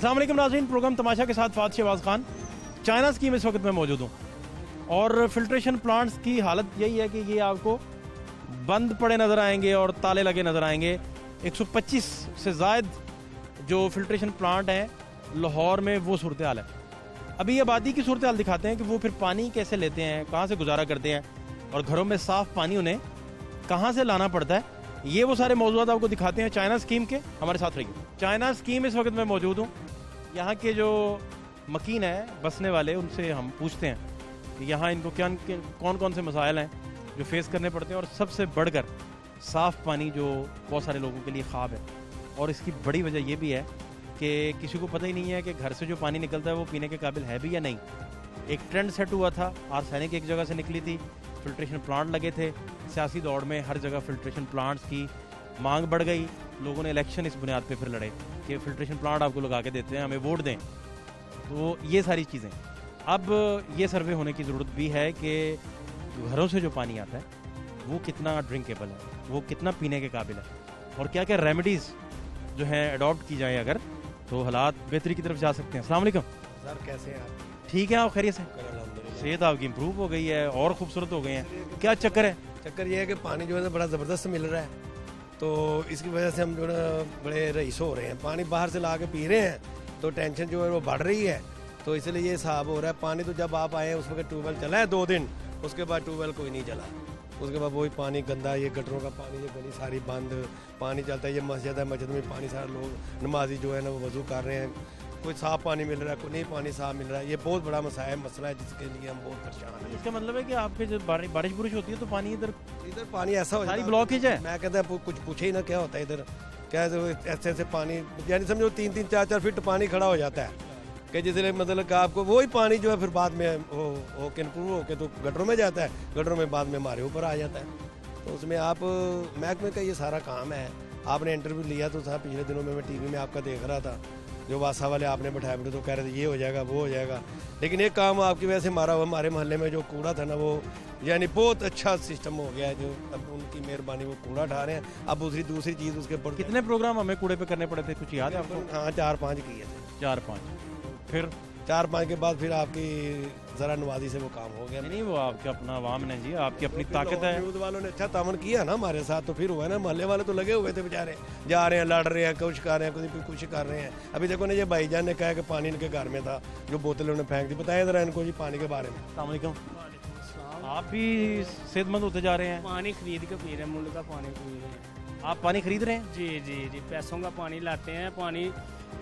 अस्सलाम वालेकुम नाज़रीन, प्रोग्राम तमाशा के साथ फात शहबाज खान। चाइना स्कीम इस वक्त मैं मौजूद हूँ और फिल्ट्रेशन प्लांट्स की हालत यही है कि ये आपको बंद पड़े नज़र आएंगे और ताले लगे नज़र आएंगे। 125 से ज़ायद जो फिल्ट्रेशन प्लांट हैं लाहौर में, वो सूरत हाल है। अभी आबादी की सूरत हाल दिखाते हैं कि वो फिर पानी कैसे लेते हैं, कहाँ से गुजारा करते हैं और घरों में साफ़ पानी उन्हें कहाँ से लाना पड़ता है। ये वो सारे मौजूद आपको दिखाते हैं चाइना स्कीम के। हमारे साथ रहिए। चाइना स्कीम इस वक्त मैं मौजूद हूँ। यहाँ के जो मकीन है बसने वाले, उनसे हम पूछते हैं कि यहाँ इनको क्या कौन कौन से मसाइल हैं जो फेस करने पड़ते हैं, और सबसे बढ़कर साफ़ पानी जो बहुत सारे लोगों के लिए ख्वाब है। और इसकी बड़ी वजह यह भी है कि किसी को पता ही नहीं है कि घर से जो पानी निकलता है वो पीने के काबिल है भी या नहीं। एक ट्रेंड सेट हुआ था, आर्सेनिक एक जगह से निकली थी, फिल्ट्रेशन प्लांट लगे थे। सियासी दौड़ में हर जगह फिल्ट्रेशन प्लांट्स की मांग बढ़ गई। लोगों ने इलेक्शन इस बुनियाद पे फिर लड़े कि फिल्ट्रेशन प्लांट आपको लगा के देते हैं, हमें वोट दें। तो ये सारी चीज़ें, अब ये सर्वे होने की ज़रूरत भी है कि घरों से जो पानी आता है वो कितना ड्रिंकेबल है, वो कितना पीने के काबिल है, और क्या क्या रेमेडीज़ जो हैं अडॉप्ट की जाए अगर, तो हालात बेहतरी की तरफ जा सकते हैं। अस्सलाम वालेकुम सर, कैसे हैं आप? ठीक है, आप खैरियत से? सेहत आपकी इम्प्रूव हो गई है और खूबसूरत हो गए हैं। क्या चक्कर है? चक्कर ये है कि पानी जो है बड़ा ज़बरदस्त मिल रहा है, तो इसकी वजह से हम जो है बड़े रईस हो रहे हैं। पानी बाहर से ला के पी रहे हैं तो टेंशन जो है वो बढ़ रही है, तो इसलिए ये हिसाब हो रहा है। पानी तो जब आप आए उस वक्त ट्यूबवेल चला है 2 दिन, उसके बाद ट्यूबवेल कोई नहीं चला। उसके बाद वही पानी गंदा, ये गटरों का पानी, ये गली सारी बंद, पानी चलता है। ये मस्जिद है, मस्जिद में पानी सारे लोग नमाजी जो है ना वो वज़ू कर रहे हैं। कोई साफ पानी मिल रहा है, कोई नहीं पानी साफ मिल रहा है। ये बहुत बड़ा मसला है जिसके लिए हम बहुत परेशान हैं। इसका मतलब है कि आपके जब बारिश बुरिश होती है तो पानी इधर पानी ऐसा हो सारी ब्लॉकेज है। मैं कहता है कुछ पूछे ही ना क्या होता है इधर, क्या ऐसे ऐसे पानी, यानी समझो 3-3, 4-4 फीट पानी खड़ा हो जाता है कि जिसलिए मतलब कि आपको वही पानी जो है फिर बाद में हो के इम्प्रूव होके तो गटरों में जाता है, गटरों में बाद में हमारे ऊपर आ जाता है। तो उसमें आप महकमे का ये सारा काम है। आपने इंटरव्यू लिया तो था पिछले दिनों में, मैं टीवी में आपका देख रहा था, जो वासा वाले आपने बैठाए बैठे तो कह रहे थे ये हो जाएगा वो हो जाएगा। लेकिन एक काम आपकी वजह से हमारे मोहल्ले में जो कूड़ा था ना, वो यानी बहुत अच्छा सिस्टम हो गया है। जो अब उनकी मेहरबानी, वो कूड़ा उठा रहे हैं। अब दूसरी चीज़ उसके ऊपर कितने प्रोग्राम हमें कूड़े पे करने पड़े थे, कुछ याद है आपको? हाँ, 4-5 किए थे। 4-5 फिर 4-5 के बाद फिर आपकी ज़रा नवाजी से वो काम हो गया। नहीं, वो आपका अपना अवाम ने जी, आपकी अपनी ताकत है। यूथ वालों ने अच्छा तावन किया ना हमारे साथ, तो फिर हुआ ना। मोहल्ले वाले तो लगे हुए थे बेचारे, जा रहे हैं, लड़ रहे हैं, कुछ कर रहे हैं, कुछ कर रहे हैं। अभी देखो ना, ये भाईजान ने कहा कि पानी इनके घर में था, जो बोतलें उन्होंने फेंक दी। बताया जरा इनको जी पानी के बारे में। अस्सलाम वालेकुम। आप भी सेहतमंद होते जा रहे हैं। पानी खरीद के पी रहे हैं, मुल्क का पानी पी रहे हैं। आप पानी खरीद रहे हैं? जी जी जी, पैसों का पानी लाते हैं। पानी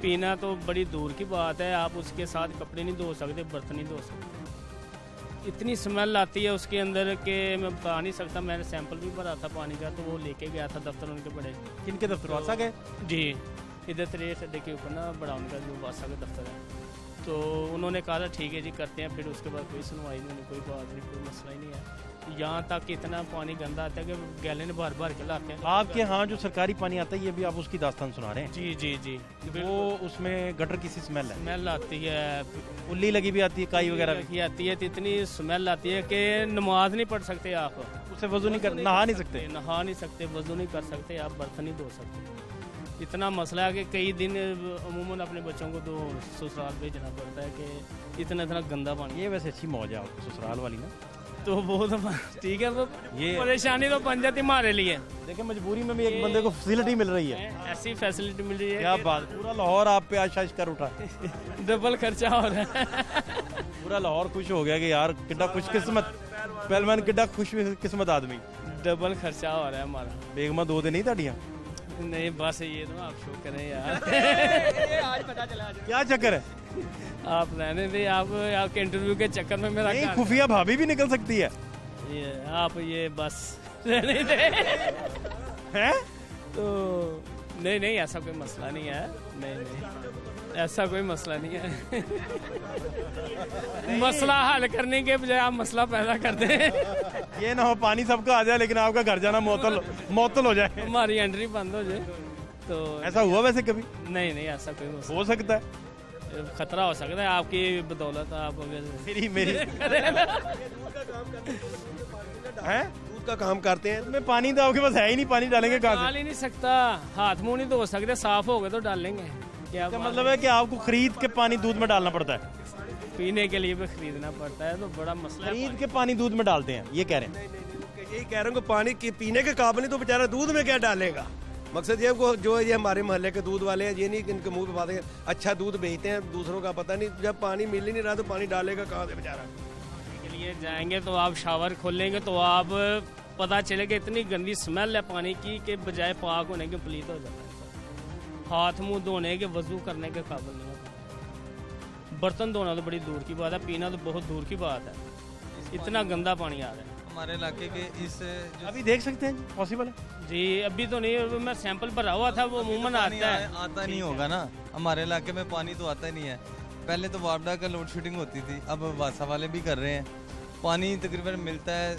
पीना तो बड़ी दूर की बात है, आप उसके साथ कपड़े नहीं धो सकते, बर्तन नहीं धो सकते। इतनी स्मेल आती है उसके अंदर कि मैं बता नहीं सकता। मैंने सैंपल भी भरा था पानी का, तो वो लेके गया था दफ्तर उनके बड़े। किनके दफ्तर? वासा गए? जी, इधर ट्रेस अड्डे के ऊपर ना बड़ा उनका जो वासा का दफ्तर है, तो उन्होंने कहा ठीक है जी करते हैं। फिर उसके बाद कोई सुनवाई नहीं, कोई बात नहीं, कोई मसला ही नहीं है। यहाँ तक इतना पानी गंदा आता है कि गैलन भर भर के लाते हैं। आपके यहाँ जो सरकारी पानी आता है, ये भी आप उसकी दास्तान सुना रहे हैं? जी जी जी, वो उसमें गटर की सी स्मेल है, स्मेल आती है, उल्ली लगी भी आती है, काई वगैरह की आती है, तो इतनी स्मेल आती है कि नमाज नहीं पढ़ सकते आप, उससे वजू नहीं कर, नहा नहीं सकते, वजू नहीं कर सकते आप, बर्तन नहीं धो सकते। इतना मसला है कि कई दिन अमूमन अपने बच्चों को तो ससुराल भेजना पड़ता है कि इतना गंदा पानी। ये वैसे अच्छी मौज है आपको ससुराल वाली ना, तो वो तो ठीक है, वो ये परेशानी तो बन जाती हमारे लिए। देखिए मजबूरी में भी एक बंदे को फैसिलिटी मिल रही है, ऐसी फैसिलिटी मिल रही है। क्या बात, पूरा लाहौर आप पे आशाश कर उठा। डबल खर्चा हो रहा है। पूरा लाहौर खुश हो गया कि यार कितना खुशकिस्मत पहलवान, कितना खुशकिस्मत आदमी। डबल खर्चा हो रहा है हमारा। बेगमा 2 दिन नहीं ताड़ियाँ? नहीं, बस ये तो आप शो करें यार। आज पता चला क्या चक्कर है? आप रहने दे, आपके इंटरव्यू के चक्कर में मेरा खुफिया भाभी भी निकल सकती है। ये आप ये बस रहने दे। हैं? तो नहीं, ऐसा कोई मसला नहीं है। नहीं, ऐसा कोई मसला नहीं है। मसला हल करने के बजाय आप मसला पैदा कर दें। ये ना हो पानी सबका आ जाए लेकिन आपका घर जाना मौतल हो जाए, हमारी एंट्री बंद हो जाए। तो ऐसा हुआ वैसे कभी? नहीं, ऐसा कोई मसला हो सकता है, खतरा हो सकता है आपकी बदौलत। आप अगर मेरी है दूध का काम करते हैं, में पानी तो आपके पास है ही नहीं, पानी डालेंगे कहाँ से? डाल ही नहीं सकता, हाथ मुंह नहीं धो सकते, साफ हो गए तो डालेंगे। क्या इसका बात मतलब है कि आपको खरीद के पानी दूध में डालना पड़ता है, पीने के लिए भी खरीदना पड़ता है, तो बड़ा मसला है। खरीद के पानी दूध में डालते हैं, ये कह रहे हैं। यही कह रहा हूँ कि पानी की पीने के काबिल नहीं तो बेचारा दूध में क्या डालेगा। मकसद ये को जो ये हमारे मोहल्ले के दूध वाले हैं, ये नहीं कि इनके मुंह पे बातें अच्छा दूध बेचते हैं, दूसरों का पता नहीं, जब पानी मिल ही नहीं रहा तो पानी डालेगा कहाँ से बेचारा। के लिए जाएंगे तो आप शावर खोलेंगे तो आप पता चलेगा इतनी गंदी स्मेल है पानी की कि बजाय पाक होने के पलीत हो जाता है। हाथ मुंह धोने के, वजू करने के काबिल नहीं होता। बर्तन धोना तो बड़ी दूर की बात है, पीना तो बहुत दूर की बात है, इतना गंदा पानी आ रहा है। हमारे इलाके के इस जो अभी देख सकते हैं जी, पॉसिबल है? जी अभी तो नहीं, मैं सैंपल भरा हुआ था, वो अमूमन आता है। आता नहीं होगा ना, हमारे इलाके में पानी तो आता ही नहीं है। पहले तो वापडा का लोड शेडिंग होती थी, अब वासा वाले भी कर रहे हैं। पानी तकरीबन मिलता है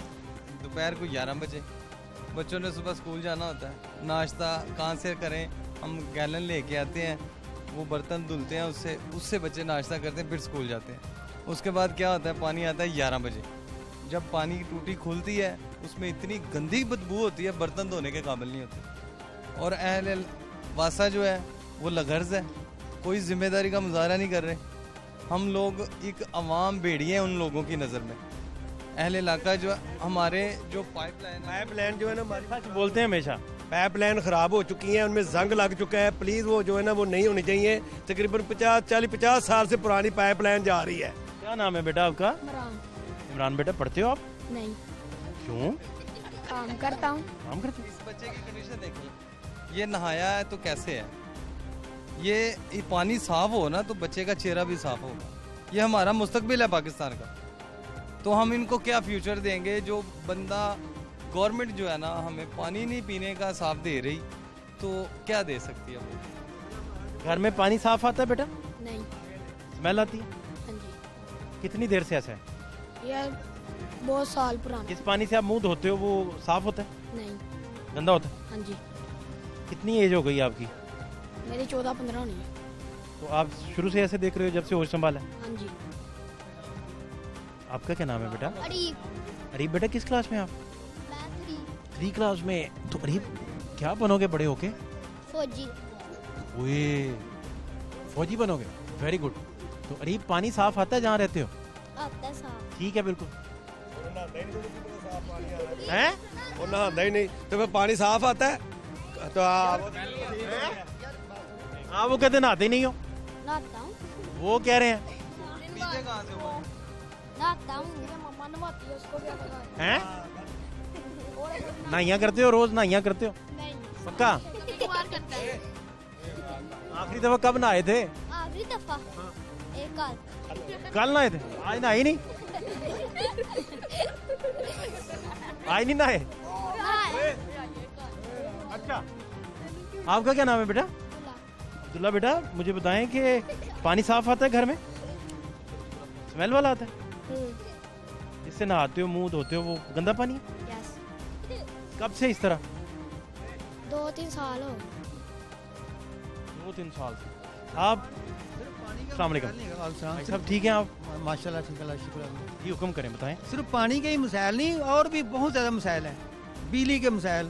दोपहर को 11 बजे। बच्चों ने सुबह स्कूल जाना होता है, नाश्ता कहाँ से करें, हम गैलन लेके आते हैं, वो बर्तन धुलते हैं, उससे बच्चे नाश्ता करते हैं, फिर स्कूल जाते हैं। उसके बाद क्या होता है, पानी आता है 11 बजे। जब पानी की टूटी खुलती है उसमें इतनी गंदी बदबू होती है, बर्तन धोने के काबिल नहीं होते। और अहल वासा जो है वो लगर्ज है, कोई जिम्मेदारी का मुजाहरा नहीं कर रहे। हम लोग एक अवाम भेड़िए हैं उन लोगों की नज़र में। अहल इलाका जो हमारे जो पाइपलाइन जो है ना हमारी, सच बोलते हैं हमेशा। पाइपलाइन ख़राब हो चुकी है, उनमें जंग लग चुका है। प्लीज़ वो जो है ना वो नहीं होनी चाहिए। तकरीबन 50 साल से पुरानी पाइपलाइन जा रही है। क्या नाम है बेटा आपका? इमरान। इमरान बेटा, पढ़ते हो आप? नहीं, क्यों काम करता हूँ। काम करते हो? इस बच्चे की कंडीशन देखिए, ये नहाया है तो कैसे है, ये पानी साफ हो ना तो बच्चे का चेहरा भी साफ होगा। ये हमारा मुस्तकबिल है पाकिस्तान का, तो हम इनको क्या फ्यूचर देंगे? जो बंदा गवर्नमेंट जो है ना हमें पानी नहीं पीने का साफ दे रही, तो क्या दे सकती है वो? घर में पानी साफ आता है बेटा? नहीं। स्मेल आती है? हाँ जी, कितनी देर से ऐसा है? यह बहुत साल पुराना। जिस पानी से आप मुंह धोते हो वो साफ होता है? नहीं। गंदा होता है? हाँ जी, कितनी एज हो गई आपकी? मेरी 14-15 होनी है। तो आप शुरू से ऐसे देख रहे हो जब से होश संभाला है? हाँ जी। आपका क्या नाम है बेटा? अरीब। अरीब बेटा, किस क्लास में आप? मैं 3 क्लास में। तो अरीब क्या बनोगे बड़े होके? फौजी। ओए, फौजी बनोगे? Very good. तो अरीब पानी साफ आता है जहाँ रहते हो? आता है साफ। ठीक है, बिल्कुल। हैं? वो नहाता ही नहीं तो फिर पानी साफ आता है तो आप हाँ, वो कहते नहाते ही नहीं हो। नहाता हूँ। वो कह रहे हैं पीते कहाँ से हो? नहाता हूँ, मेरी मम्मा नहाती है, उसको क्या पता है? हैं? नहाइयाँ करते हो रोज? नहाइयाँ करते हो नहीं। पक्का? बार करता है। आखिरी दफा कब नहाए थे? आखिरी दफा एक आध। कल नहाए थे? आज नहाए नहीं? आज नहीं नहाए? अच्छा, आपका क्या नाम है बेटा? अब्दुल्ला बेटा, मुझे बताएं कि पानी साफ आता है घर में? स्मेल वाला आता है? जिससे नहाते हो, मुंह धोते हो, वो गंदा पानी है? यस। कब से इस तरह? 2-3 साल हो। 2-3 साल से। आप? अस्सलाम वालेकुम। भाई साहब ठीक हैं आप? माशाल्लाह, ठीक है, शुक्र है। जी हुक्म करें, बताएं। सिर्फ पानी के ही मसाइल नहीं, और भी बहुत ज़्यादा मसाइल हैं। बिजली के मसाइल,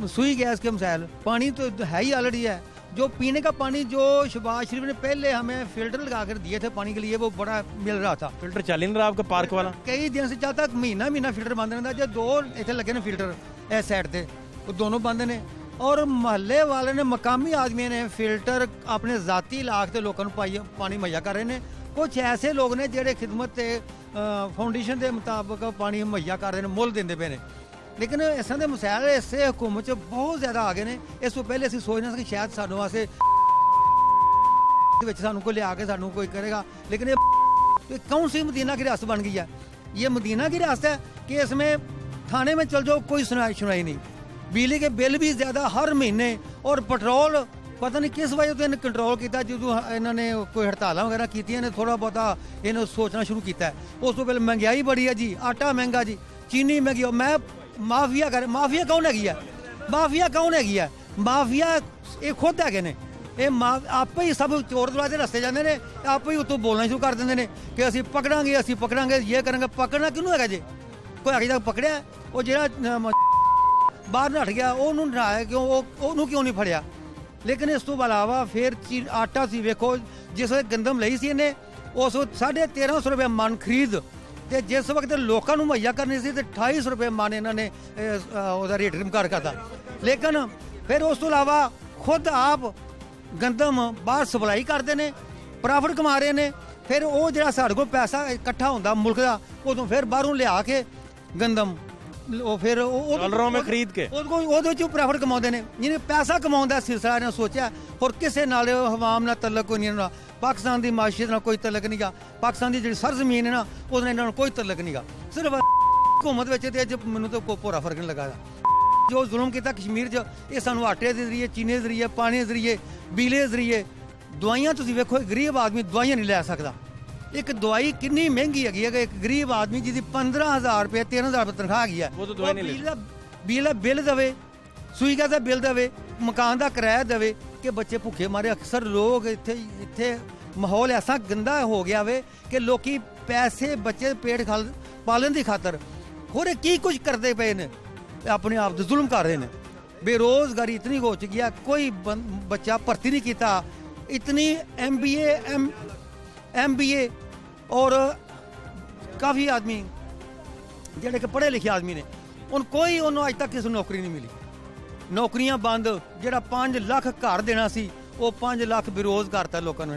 सुई गैस के मसाइल। पानी तो है ही ऑलरेडी है। जो पीने का पानी जो शहबाज शरीफ ने पहले हमें फिल्टर लगा कर दिए थे पानी के लिए, वो बड़ा मिल रहा था। फिल्टर चल ही नहीं रहा आपका पार्क वाला? कई दिन से चलता, महीना फिल्टर बंद रहता। जो 2 इतने लगे ने फिल्टर इस साइड थे, वो दोनों बंद ने। और महल्ले वाले ने, मकामी आदमी ने फिल्टर अपने जाती इलाके के लोगों को पानी मुहैया कर रहे हैं। कुछ ऐसे लोग ने जेडे खिदमत फाउंडेशन के मुताबिक पानी मुहैया कर रहे हैं, मुल देंदे पे ने। लेकिन इस तरह के मसाइल इससे हुकूमत बहुत ज़्यादा आगे ने। इस तो पहले असं सोचना कि शायद सानू वास्ते सानू कोई लिया के सानू कोई करेगा, लेकिन ये कौन सी मदीना की रियासत बन गई है? ये मदीना की रियासत है कि इसमें थाने में चल जाओ, कोई सुनाई नहीं। बिजली के बिल भी ज़्यादा हर महीने, और पेट्रोल पता नहीं किस वजह से कंट्रोल किया। जो इन्होंने कोई हड़ताल वगैरह की, थोड़ा बहुता इन्होंने सोचना शुरू किया है। उस तो पहले महंगाई बड़ी है जी, आटा महंगा जी, चीनी महंगी। मैं माफिया कौन है? माफिया कौन है? माफिया ये खुद है ने। ये आप ही सब चोर दरवाजे रस्ते जाते हैं, आप ही उतो बोलना शुरू कर देंगे कि असी पकड़ांगे, ये करेंगे। पकड़ना किनू है जी? कोई अभी तक पकड़िया? वो जो बाहर नठ गया, उन्होंने हटाया क्यों? उन्होंने क्यों नहीं फड़िया? ਲੇਕਿਨ ਇਸ ਤੋਂ ਇਲਾਵਾ ਫਿਰ ਆਟਾ ਸੀ ਵੇਖੋ, ਜਿਸ ਵੇਲੇ ਗੰਦਮ ਲਈ ਸੀ ਇਹਨੇ ਉਸ ਵਕਤ 1350 ਰੁਪਏ ਮਨ ਖਰੀਦ, ਤੇ ਜਿਸ ਵਕਤ ਲੋਕਾਂ ਨੂੰ ਮੁਹੱਈਆ ਕਰਨੀ ਸੀ ਤੇ 2800 ਰੁਪਏ ਮਨ ਇਹਨਾਂ ਨੇ ਉਹਦਾ ਰੇਟ ਮੁਕਰ ਕਰਤਾ। ਲੇਕਿਨ ਫਿਰ ਉਸ ਤੋਂ ਇਲਾਵਾ ਖੁਦ ਆਪ ਗੰਦਮ ਬਾਹਰ ਸਪਲਾਈ ਕਰਦੇ ਨੇ, ਪ੍ਰੋਫਿਟ ਕਮਾ ਰਹੇ ਨੇ। ਫਿਰ ਉਹ ਜਿਹੜਾ ਸਾਡੇ ਕੋਲ ਪੈਸਾ ਇਕੱਠਾ ਹੁੰਦਾ ਮੁਲਕ ਦਾ, ਉਦੋਂ ਫਿਰ ਬਾਹਰੋਂ ਲਿਆ ਕੇ ਗੰਦਮ ਉਹ ਫਿਰ डॉलरों में खरीद के ਉਹਦੇ ਵਿੱਚੋਂ ਪ੍ਰੋਫਿਟ ਕਮਾਉਂਦੇ ਨੇ। ਜਿਹਨੇ ਪੈਸਾ ਕਮਾਉਣ ਦਾ ਸਿਲਸਿਲਾ ਇਹਨਾਂ ਸੋਚਿਆ, ਹੋਰ ਕਿਸੇ ਨਾਲ ਹਵਾਮ ਨਾਲ ਤਲਕ ਕੋਈ ਨਹੀਂ ਇਹਨਾਂ ਦਾ। ਪਾਕਿਸਤਾਨ ਦੀ ਮਾਸ਼ੀਅਤ ਨਾਲ ਕੋਈ ਤਲਕ ਨਹੀਂਗਾ, ਪਾਕਿਸਤਾਨ ਦੀ ਜਿਹੜੀ ਸਰਜ਼ਮੀਨ ਹੈ ਨਾ ਉਹਦੇ ਨਾਲ ਇਹਨਾਂ ਨੂੰ ਕੋਈ ਤਲਕ ਨਹੀਂਗਾ। ਸਿਰਫ हुकूमत ਵਿੱਚ ਤੇ ਅੱਜ ਮੈਨੂੰ ਤਾਂ ਕੋਈ ਭੋਰਾ ਫਰਕ ਨਹੀਂ ਲੱਗਾ। ਜੋ ਜ਼ੁਲਮ ਕੀਤਾ ਕਸ਼ਮੀਰ 'ਚ, ਇਹ ਸਾਨੂੰ ਆਟੇ ਦੇ ਜ਼ਰੀਏ, ਚੀਨੀ ਦੇ ਜ਼ਰੀਏ, ਪਾਣੀ ਦੇ ਜ਼ਰੀਏ, ਬਿਜਲੀ ਦੇ ਜ਼ਰੀਏ, ਦਵਾਈਆਂ ਤੁਸੀਂ ਵੇਖੋ, ਗਰੀਬ ਆਦਮੀ ਦਵਾਈਆਂ ਨਹੀਂ ਲੈ ਸਕਦਾ। ਇੱਕ ਦਵਾਈ ਕਿੰਨੀ ਮਹਿੰਗੀ ਹੈਗੀ ਹੈ ਕਿ ਇੱਕ ਗਰੀਬ ਆਦਮੀ ਜਿਹਦੀ 15,000 ਰੁਪਏ 13,000 ਰੁਪਏ ਤਨਖਾਹ ਹੈਗੀ ਹੈ, ਉਹ ਤਾਂ ਦਵਾਈ ਨਹੀਂ ਬਿਜਲੀ ਦਾ ਬਿੱਲ ਦੇਵੇ, ਸੂਈ ਦਾ ਬਿੱਲ ਦੇਵੇ, ਮਕਾਨ ਦਾ ਕਿਰਾਇਆ ਦੇਵੇ ਕਿ ਬੱਚੇ ਭੁੱਖੇ ਮਾਰੇ। ਅਕਸਰ ਲੋਕ ਇੱਥੇ ਮਾਹੌਲ ਐਸਾ ਗੰਦਾ ਹੋ ਗਿਆ ਵੇ ਕਿ ਲੋਕੀ ਪੈਸੇ ਬੱਚੇ ਪੇਟ ਪਾਲਣ ਦੀ ਖਾਤਰ ਹੋਰ ਕੀ ਕੁਝ ਕਰਦੇ ਪਏ ਨੇ, ਆਪਣੇ ਆਪ ਤੇ ਜ਼ੁਲਮ ਕਰ ਰਹੇ ਨੇ। ਬੇਰੋਜ਼ਗਾਰੀ ਇਤਨੀ ਹੋ ਚੁੱਕੀ ਹੈ, ਕੋਈ ਬੱਚਾ ਭਰਤੀ ਨਹੀਂ ਕੀਤਾ। इतनी MBA और काफ़ी आदमी ਜਿਹੜੇ ਕਿ ਪੜ੍ਹੇ ਲਿਖੇ ਆਦਮੀ ਨੇ, ਹੁਣ ਕੋਈ ਉਹਨੂੰ ਅੱਜ ਤੱਕ ਕਿਸੇ ਨੂੰ ਨੌਕਰੀ ਨਹੀਂ ਮਿਲੀ। ਨੌਕਰੀਆਂ ਬੰਦ, ਜਿਹੜਾ 5 ਲੱਖ ਘਰ ਦੇਣਾ ਸੀ ਉਹ 5 ਲੱਖ ਬੇਰੋਜ਼ਗਾਰ ਕਰਤਾ ਲੋਕਾਂ ਨੂੰ।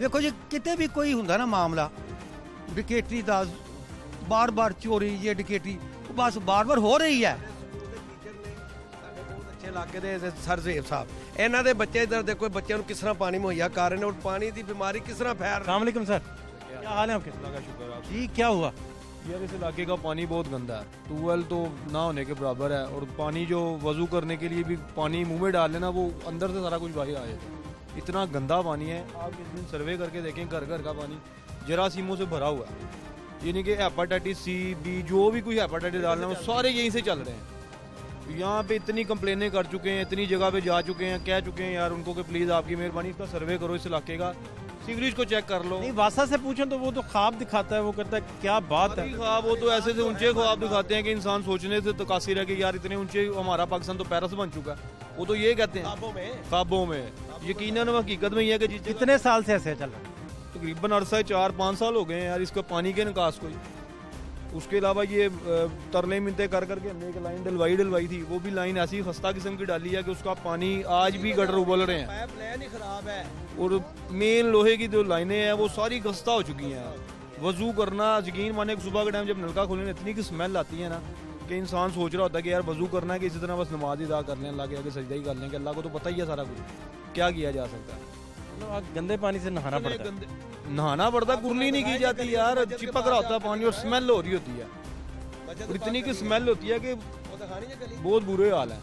ਵੇਖੋ ਜੀ, ਕਿਤੇ ਵੀ ਕੋਈ ਹੁੰਦਾ ਨਾ ਮਾਮਲਾ ਡਕੈਤੀ ਦਾ, ਬਾਰ-ਬਾਰ ਚੋਰੀ ਜਾਂ ਡਕੈਤੀ ਬਸ ਬਾਰ-ਬਾਰ ਹੋ ਰਹੀ ਹੈ। ਅੱਛੇ ਇਲਾਕੇ ਦੇ ਸਰ ਜ਼ੇਬ ਸਾਹਿਬ, ਇਹਨਾਂ ਦੇ ਬੱਚੇ ਇਧਰ ਦੇਖੋ, ਬੱਚਿਆਂ ਨੂੰ ਕਿਸ ਤਰ੍ਹਾਂ ਪਾਣੀ ਮੁਹੱਈਆ ਕਰ ਰਹੇ ਨੇ और पानी की बीमारी किस तरह फैल रही है। अस्सलाम वालेकुम सर, क्या हाल है आपके? अल्लाह का शुक्र है। जी क्या हुआ? यार इस इलाके का पानी बहुत गंदा है, ट्यूबवेल तो ना होने के बराबर है, और पानी जो वजू करने के लिए भी पानी मुंह में डाल लेना वो अंदर से सारा कुछ बाहर आ जाता है। इतना गंदा पानी है, आप इस दिन सर्वे करके देखें, घर घर का पानी जरासीमों से भरा हुआ है। यानी कि हेपेटाइटिस C, B जो भी कोई हेपेटाइटिस डालना है वो सारे यहीं से चल रहे हैं। यहाँ पे इतनी कंप्लेनें कर चुके हैं, इतनी जगह पे जा चुके हैं, कह चुके हैं यार उनको कि प्लीज़ आपकी मेहरबानी इसका सर्वे करो, इस इलाके का सीवरेज को चेक कर लो। नहीं, वासा से पूछें तो वो तो ख्वाब दिखाता है, वो कहता है क्या बात है। ख्वाब, वो तो ऐसे से ऊंचे ख्वाब दिखाते हैं कि इंसान सोचने से तो कासिर है कि यार इतने ऊंचे हमारा पाकिस्तान तो पेरिस बन चुका है। वो तो ये कहते हैं ख्वाबों में, यकीनन हकीकत में ये है कि कितने साल से ऐसे चल रहा है? तकरीबन अरसा 4-5 साल हो गए हैं यार इसका पानी के निकास को। उसके अलावा ये तरले मिनते कर करके हमने एक लाइन डलवाई थी, वो भी लाइन ऐसी खस्ता किस्म की डाली है कि उसका पानी आज भी गटर उबल रहे हैं। पाइप लाइन ही खराब है और मेन लोहे की जो लाइनें हैं वो सारी खस्ता हो चुकी हैं। वजू करना, यकीन माने सुबह के टाइम जब नलका खोलें इतनी की स्मेल आती है ना कि इंसान सोच रहा होता है कि यार वजू करना है कि इसी तरह बस नमाज अदा कर लें, अल्लाह के आगे सजदा ही कर लें, कि अल्लाह को तो पता ही है सारा कुछ क्या किया जा सकता है। गंदे पानी से नहाना पड़ता है। नहाना पड़ता, कुरली नहीं की जाती यार, चिपक रहा होता है पानी और स्मेल हो रही होती है, और इतनी की स्मेल होती है कि बहुत बुरे हाल है।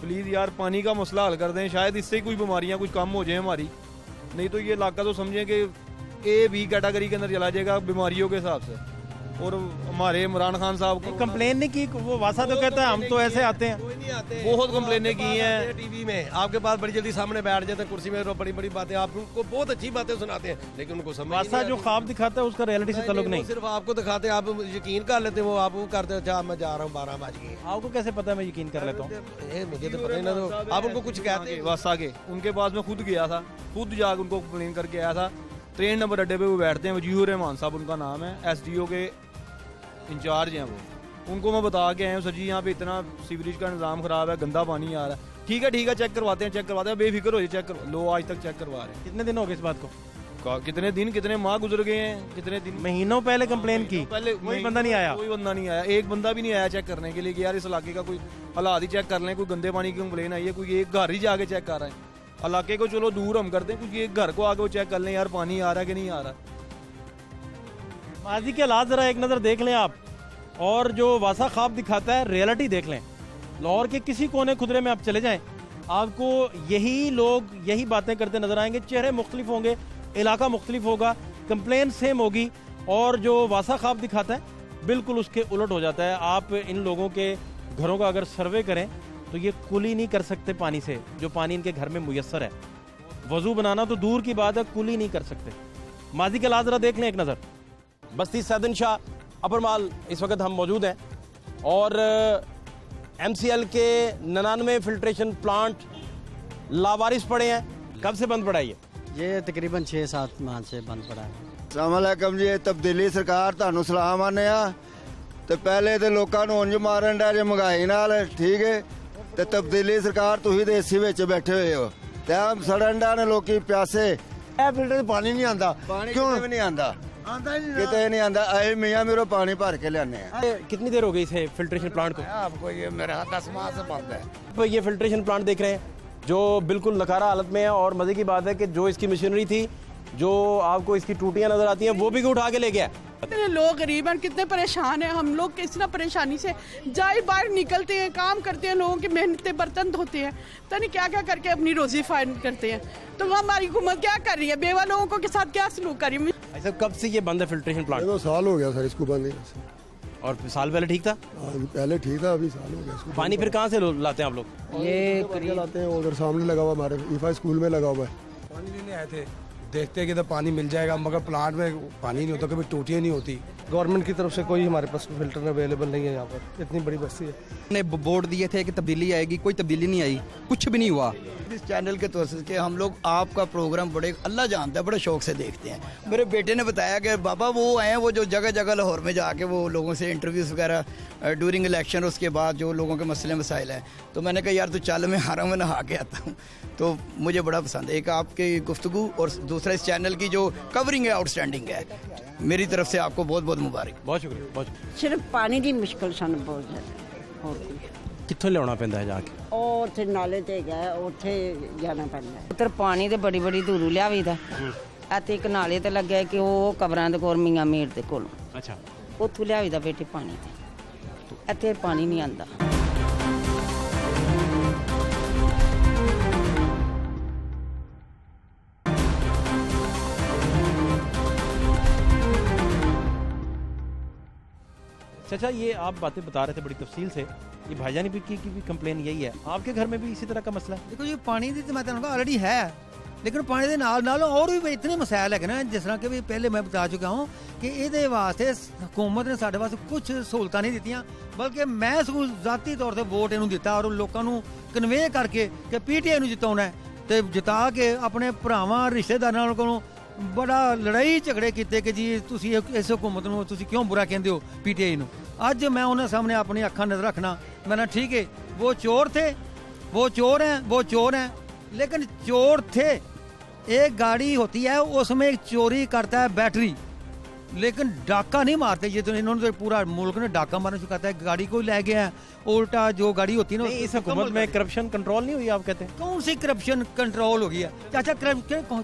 प्लीज़ यार पानी का मसला हल कर दें, शायद इससे कोई बीमारियां कुछ कम हो जाए हमारी, नहीं तो ये इलाका तो समझें कि A-B कैटेगरी के अंदर चला जाएगा बीमारियों के हिसाब से। और हमारे इमरान खान साहब को कंप्लेन नहीं की, वो वासा तो कहता है हम तो ऐसे आते हैं। कोई नहीं आते, बहुत कंप्लेनें की हैं टीवी में, आपके पास बड़ी जल्दी सामने बैठ जाते हैं कुर्सी में, और बड़ी बड़ी बातें आप उनको बहुत अच्छी बातें सुनाते हैं, लेकिन उनको समझ वासा जो ख्वाब दिखाता है उसका रियलिटी से ताल्लुक नहीं। सिर्फ आपको दिखाते हैं, आप यकीन कर लेते हैं, वो आप वो करते हैं, अच्छा मैं जा रहा हूँ 12 बज गए। आपको कैसे पता है मैं यकीन कर लेता हूँ? ये मुझे तो पता ही ना, तो आप उनको कुछ कहते हैं। वासा के उनके पास मैं खुद गया था, खुद जाकर उनको कंप्लेन करके आया था। ट्रेन नंबर अड्डे पे वो बैठते हैं, वजीहुर रहमान साहब उनका नाम है, SDO के इंचार्ज हैं वो। उनको मैं बता के आया हूँ सर जी यहाँ पे इतना सीवरेज का निज़ाम ख़राब है, गंदा पानी आ रहा है। ठीक है चेक करवाते हैं, बेफिक्र हो जाए, चेक करवा लो। आज तक चेक करवा रहे हैं। कितने दिन हो गए इस बात को? कितने दिन, कितने माह गुजर गए हैं, कितने दिन, महीनों पहले कंप्लेन की, पहले कोई बंदा नहीं आया। कोई बंदा नहीं आया, एक बंदा भी नहीं आया चेक करने के लिए कि यार इस इलाके का कोई हालात ही चेक कर लें, कोई गंदे पानी की कंप्लेन आई है, कोई एक घर ही जाके चेक कर रहा है। इलाके को चलो दूर हम करते हैं, क्योंकि एक घर को आगे वो चेक कर लें यार पानी आ रहा है कि नहीं आ रहा। माजी के हालात जरा एक नज़र देख लें आप, और जो वासा ख्वाब दिखाता है रियलिटी देख लें। लाहौर के किसी कोने खुदरे में आप चले जाएं, आपको यही लोग यही बातें करते नजर आएंगे। चेहरे मुख्तलिफ होंगे, इलाका मुख्तलिफ होगा, कंप्लेन सेम होगी, और जो वासा ख्वाब दिखाता है बिल्कुल उसके उलट हो जाता है। आप इन लोगों के घरों का अगर सर्वे करें तो ये कुली नहीं कर सकते पानी से, जो पानी इनके घर में मुयस्सर है। वजू बनाना तो दूर की बात है, कुली नहीं कर सकते। माजी के लाजरा देख लें एक नज़र। बस्ती सैदन शाह अपर माल इस वक्त हम मौजूद हैं, और MCL के 99 फिल्ट्रेशन प्लांट लावारिस पड़े हैं। कब से बंद पड़ा है ये तकरीबन 6-7 माह से बंद पड़ा है। ਸਲਾਮੁਅਲੈਕਮ ਜੀ। ਇਹ ਤਬਦੀਲੀ ਸਰਕਾਰ ਤੁਹਾਨੂੰ ਸਲਾਮ ਆਨੇ ਆ ਤੇ ਪਹਿਲੇ ਤੇ ਲੋਕਾਂ ਨੂੰ ਉਂਝ ਮਾਰਨ ਦਾ ਜੇ ਮਹਿੰਗਾਈ ਨਾਲ ਠੀਕ ਹੈ ਤੇ ਤਬਦੀਲੀ ਸਰਕਾਰ ਤੁਸੀਂ ਦੇ ਏਸੀ ਵਿੱਚ ਬੈਠੇ ਹੋਏ ਹੋ ਤੇ ਆ ਸੜਨ ਦਾ ਨੇ ਲੋਕੀ ਪਿਆਸੇ ਇਹ ਫਿਲਟਰ 'ਚ ਪਾਣੀ ਨਹੀਂ ਆਂਦਾ ਕਿਉਂ ਵੀ ਨਹੀਂ ਆਂਦਾ ਕਿਤੇ ਨਹੀਂ ਆਂਦਾ ਅਸੀਂ ਮੀਆਂ ਮੇਰੋ ਪਾਣੀ ਭਰ ਕੇ ਲਿਆਨੇ ਆ कितनी देर हो गई इसे फिल्ट्रेशन प्लांट को? आपको ये मेरा 10 माह से बंद है। तो ये फिल्ट्रेशन प्लांट देख रहे हैं जो बिल्कुल नकारा हालत में है और मज़े की बात है कि जो इसकी मशीनरी थी, जो आपको इसकी टूटियां नजर आती हैं, वो भी उठा के ले गया। कितने लोग गरीब हैं, कितने परेशान हैं हम लोग, किस तरह परेशानी से जाए बाहर निकलते हैं, काम करते हैं, लोगों की मेहनत बर्तन धोते हैं, पता नहीं क्या क्या करके अपनी रोजी फाइंड करते हैं। तो हमारी हुकूमत क्या कर रही है, बेवा लोगों को के साथ क्या सलूक कर रही है। ऐसा कब से ये बंद है फिल्ट्रेशन प्लांट? 2 साल हो गया सर इसको बंद है। और साल पहले ठीक था? पहले ठीक था, अभी साल हो गया इसको। पानी फिर कहाँ से लाते हैं आप लोग? ये लाते हैं उधर सामने लगा हुआ हमारे ईफा स्कूल में लगा हुआ है। पानी लेने आए थे, देखते हैं कि तो पानी मिल जाएगा, मगर प्लांट में पानी नहीं होता, कभी टूटियाँ नहीं होती। गवर्नमेंट की तरफ से कोई हमारे पास फिल्टर अवेलेबल नहीं है यहाँ पर, इतनी बड़ी बस्ती है। ने बोर्ड दिए थे कि तब्दीली आएगी, कोई तब्दीली नहीं आई, कुछ भी नहीं हुआ। इस चैनल के तौर के हम लोग आपका प्रोग्राम बड़े अल्लाह जानता है बड़े शौक से देखते हैं। मेरे बेटे ने बताया कि बाबा वो आए हैं, वो जो जगह जगह लाहौर में जाके वो लोगों से इंटरव्यूज़ वगैरह ड्यूरिंग इलेक्शन, उसके बाद जो लोगों के मसले मसाइल हैं, तो मैंने कहा यार तू चल मैं हारा में नहा के आता हूँ। तो मुझे बड़ा पसंद है, एक आपकी गुफ्तगू और दूसरा इस चैनल की जो कवरिंग है आउटस्टैंडिंग है। मेरी तरफ से आपको बहुत बहुत मुबारक। बहुत शुक्रिया, बहुत शुक्रिया। सिर्फ पानी की मुश्किल सानू बहुत ज़्यादा, और कुछ कित्थों लियाना पैंदा है जाके? ਉਹ ਉੱਥੇ ਨਾਲੇ ਤੇ ਗਿਆ, ਉੱਥੇ ਜਾਣਾ ਪੈਂਦਾ। ਉੱਧਰ ਪਾਣੀ ਤੇ ਬੜੀ ਬੜੀ ਦੂਰੋਂ ਲਿਆਵੀਦਾ। ਇੱਥੇ ਇੱਕ ਨਾਲੇ ਤੇ ਲੱਗਿਆ ਕਿ ਉਹ ਕਬਰਾਂ ਦੇ ਕੋਲ ਮੀਆਂ ਮੀਰ ਦੇ ਕੋਲ। ਅੱਛਾ, ਉੱਥੋਂ ਲਿਆਵੀਦਾ ਬੇਟੇ ਪਾਣੀ ਤੇ। ਇੱਥੇ ਪਾਣੀ ਨਹੀਂ ਆਂਦਾ। चाचा ये आप बातें बता रहे थे बड़ी तफसील से, ये भाईजानी की भी कंप्लेन यही है, आपके घर में भी इसी तरह का मसला है? देखो ये पानी की तो मैं ਤੁਹਾਨੂੰ ऑलरेडी है, लेकिन पानी के नाल और भी इतने मसाइल है ना, जिस तरह के भी पहले मैं बता चुका हूँ कि ये वास्ते हुकूमत ने साढ़े वास्ते कुछ सहूलतां नहीं दित्तियां, बल्कि मैं सगों ज़ाती तौर पर वोट इनू दिता और लोगों को कन्वे करके कि PTI नू जिताउणा है, ते जिता के अपने भरावां रिश्तेदारां कोलों बड़ा लड़ाई झगड़े किए कि जी तुसी इस हुकूमत नू तुसी क्यों बुरा कहते हो PTI नू। अज मैं उन्हें सामने अपनी अखा नजर रखना, मैंने ठीक है वो चोर थे, वो चोर हैं, वो चोर हैं, लेकिन चोर थे। एक गाड़ी होती है उसमें एक चोरी करता है बैटरी, लेकिन डाका नहीं मारते। ये तो इन्होंने तो पूरा मुल्क ने डाका मारना शुरू करता है, गाड़ी को ले गया है उल्टा जो गाड़ी होती है ना। इस हुकूमत में करप्शन कंट्रोल नहीं हुई आप कहते हैं? कौन सी करप्शन कंट्रोल हो गई है चाचा?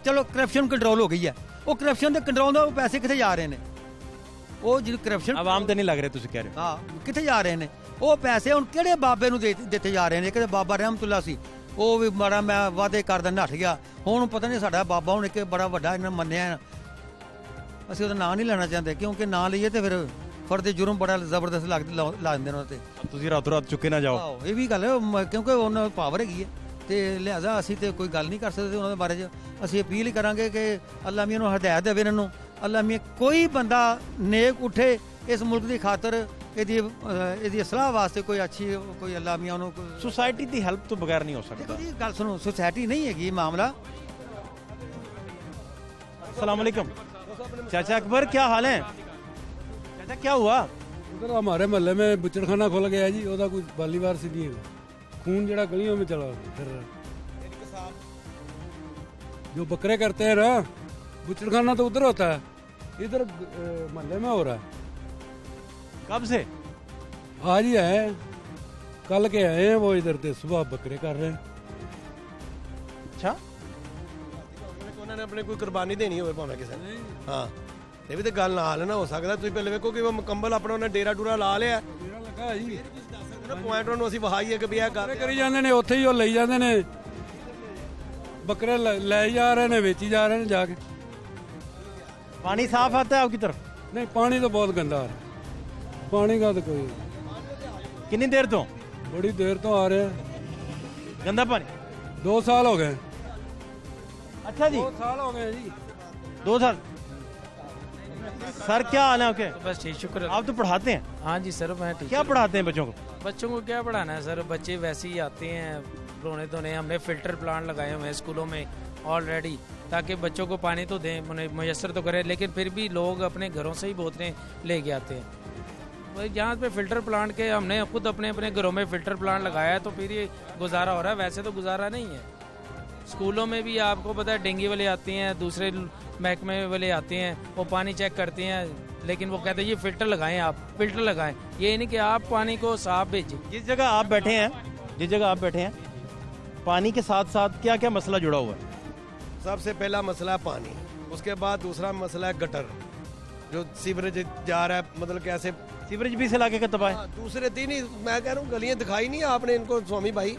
चलो करप्शन कंट्रोल हो गई है, वो करप्शन के कंट्रोल वो पैसे कितने जा रहे हैं? वो जो करप्शन आवाम तो नहीं लग रहे तुझे कह रहे हो? हाँ कितने जा रहे हैं वो पैसे? हुण किहड़े बाबे नूं दित्ते जा रहे हैं? कि बाबा रहमतुल्ला सी, वो भी बड़ा मैं वादे करदा नठ गया, हुण पता नहीं साडा बाबा हुण एक बड़ा वड्डा इन्हां मन्निया है। ਅਸੀਂ ਉਹਦਾ ਨਾਂ ਨਹੀਂ ਲੈਣਾ ਚਾਹੁੰਦੇ, ਕਿਉਂਕਿ ਨਾਂ ਲਈਏ ਤੇ ਫਿਰ ਫਰਦ ਜੁਰਮ ਬੜਾ ਜ਼ਬਰਦਸਤ ਲਾ ਦਿੰਦੇ ਨੇ ਉਹਤੇ। ਤੁਸੀਂ ਰਾਤੋਂ ਰਾਤ ਚੁੱਕੇ ਨਾ ਜਾਓ। ਇਹ ਵੀ ਗੱਲ ਹੈ, ਕਿਉਂਕਿ ਉਹਨਾਂ ਪਾਵਰ ਹੈਗੀ ਹੈ ਤੇ ਲਿਹਾਜ਼ਾ ਅਸੀਂ ਤੇ ਕੋਈ ਗੱਲ ਨਹੀਂ ਕਰ ਸਕਦੇ ਉਹਨਾਂ ਦੇ ਬਾਰੇ 'ਚ। ਅਸੀਂ ਅਪੀਲ ਕਰਾਂਗੇ ਕਿ ਅੱਲਾ ਮੀਆਂ ਨੂੰ ਹਦਾਇਤ ਦੇਵੇ ਇਹਨਾਂ ਨੂੰ, ਅੱਲਾ ਮੀਆਂ ਕੋਈ ਬੰਦਾ ਨੇਕ ਉੱਠੇ ਇਸ ਮੁਲਕ ਦੀ ਖਾਤਰ, ਇਹਦੀ ਇਸਲਾਹ ਵਾਸਤੇ ਕੋਈ ਅੱਛੀ ਕੋਈ ਅੱਲਾ ਮੀਆਂ ਉਹਨੂੰ। सोसाइटी की हेल्प तो बगैर नहीं हो सकता। देखो जी गल सुनो, सोसाइटी नहीं हैगी मामला। अस्सलाम वालेकुम चाचा अकबर, क्या हाल है चाचा? क्या हुआ? उधर हमारे मोहल्ले में बुचड़खाना खुल गया जी, ਉਹਦਾ कोई बालीवार से नहीं है, खून जड़ा गलियों में चला फिर रहा है। जो बकरे करते हैं ना, बुचड़खाना तो उधर होता है, इधर मोहल्ले में हो रहा है। कब से? आज ही आए, कल के आए हैं वो इधर से, सुबह बकरे कर रहे हैं। अच्छा, ਉਹਨਾਂ ਨੇ ਆਪਣੇ ਕੋਈ ਕੁਰਬਾਨੀ ਦੇਣੀ ਹੋਵੇ ਭਾਵੇਂ ਕਿਸੇ ਨੇ। ਹਾਂ ਇਹ ਵੀ ਤੇ ਗੱਲ ਨਾਲ ਨਾ ਹੋ ਸਕਦਾ। ਤੁਸੀਂ ਪਹਿਲੇ ਵੇਖੋ ਕਿ ਉਹ ਮੁਕੰਮਲ ਆਪਣਾ ਉਹਨੇ ਡੇਰਾ ਡੂਰਾ ਲਾ ਲਿਆ, ਡੇਰਾ ਲੱਗਾ ਜੀ। ਨਾ ਪੁਆਇੰਟ ਨੂੰ ਅਸੀਂ ਵਹਾਈਏ ਕਿ ਵੀ ਇਹ ਗੱਲ ਕਰੀ ਜਾਂਦੇ ਨੇ, ਉੱਥੇ ਹੀ ਉਹ ਲਈ ਜਾਂਦੇ ਨੇ ਬੱਕਰੇ, ਲੈ ਜਾ ਰਹੇ ਨੇ, ਵੇਚੀ ਜਾ ਰਹੇ ਨੇ जाके। पानी साफ आता है आपकी तरफ? नहीं, पानी तो बहुत गंदा आ रहा है, पानी का तो कोई। कितनी देर तो? बड़ी देर तो आ रहे हैं, गंदा पानी 2 साल हो गए। अच्छा जी, 2 साल हो गए जी। 2 साल। सर क्या हाल है आपके? बस ठीक, शुक्र। आप तो पढ़ाते हैं? हाँ जी सर, मैं क्या पढ़ाते हैं बच्चों को? बच्चों को क्या पढ़ाना है सर, बच्चे वैसे ही आते हैं रोने धोने। हमने फ़िल्टर प्लांट लगाए हुए हैं स्कूलों में ऑलरेडी, ताकि बच्चों को पानी तो दें, मैसर तो करें, लेकिन फिर भी लोग अपने घरों से ही बोतलें लेके आते हैं। यहाँ पे फ़िल्टर प्लांट के हमने खुद अपने अपने घरों में फ़िल्टर प्लांट लगाया है, तो फिर ये गुजारा हो रहा है, वैसे तो गुजारा नहीं है। स्कूलों में भी आपको पता है डेंगू वाले आते हैं, दूसरे महकमे वाले आते हैं, वो पानी चेक करते हैं, लेकिन वो कहते हैं ये फ़िल्टर लगाएं, आप फ़िल्टर लगाएं, ये नहीं कि आप पानी को साफ भेजें। जिस जगह आप बैठे हैं पानी के साथ साथ क्या क्या मसला जुड़ा हुआ है? सबसे पहला मसला है पानी, उसके बाद दूसरा मसला है गटर, जो सीवरेज जा रहा है, मतलब कैसे सीवरेज भी इस इलाके का तबाह है। दूसरे दिन ही मैं कह रहा हूँ गलियाँ दिखाई नहीं आपने इनको स्वामी भाई,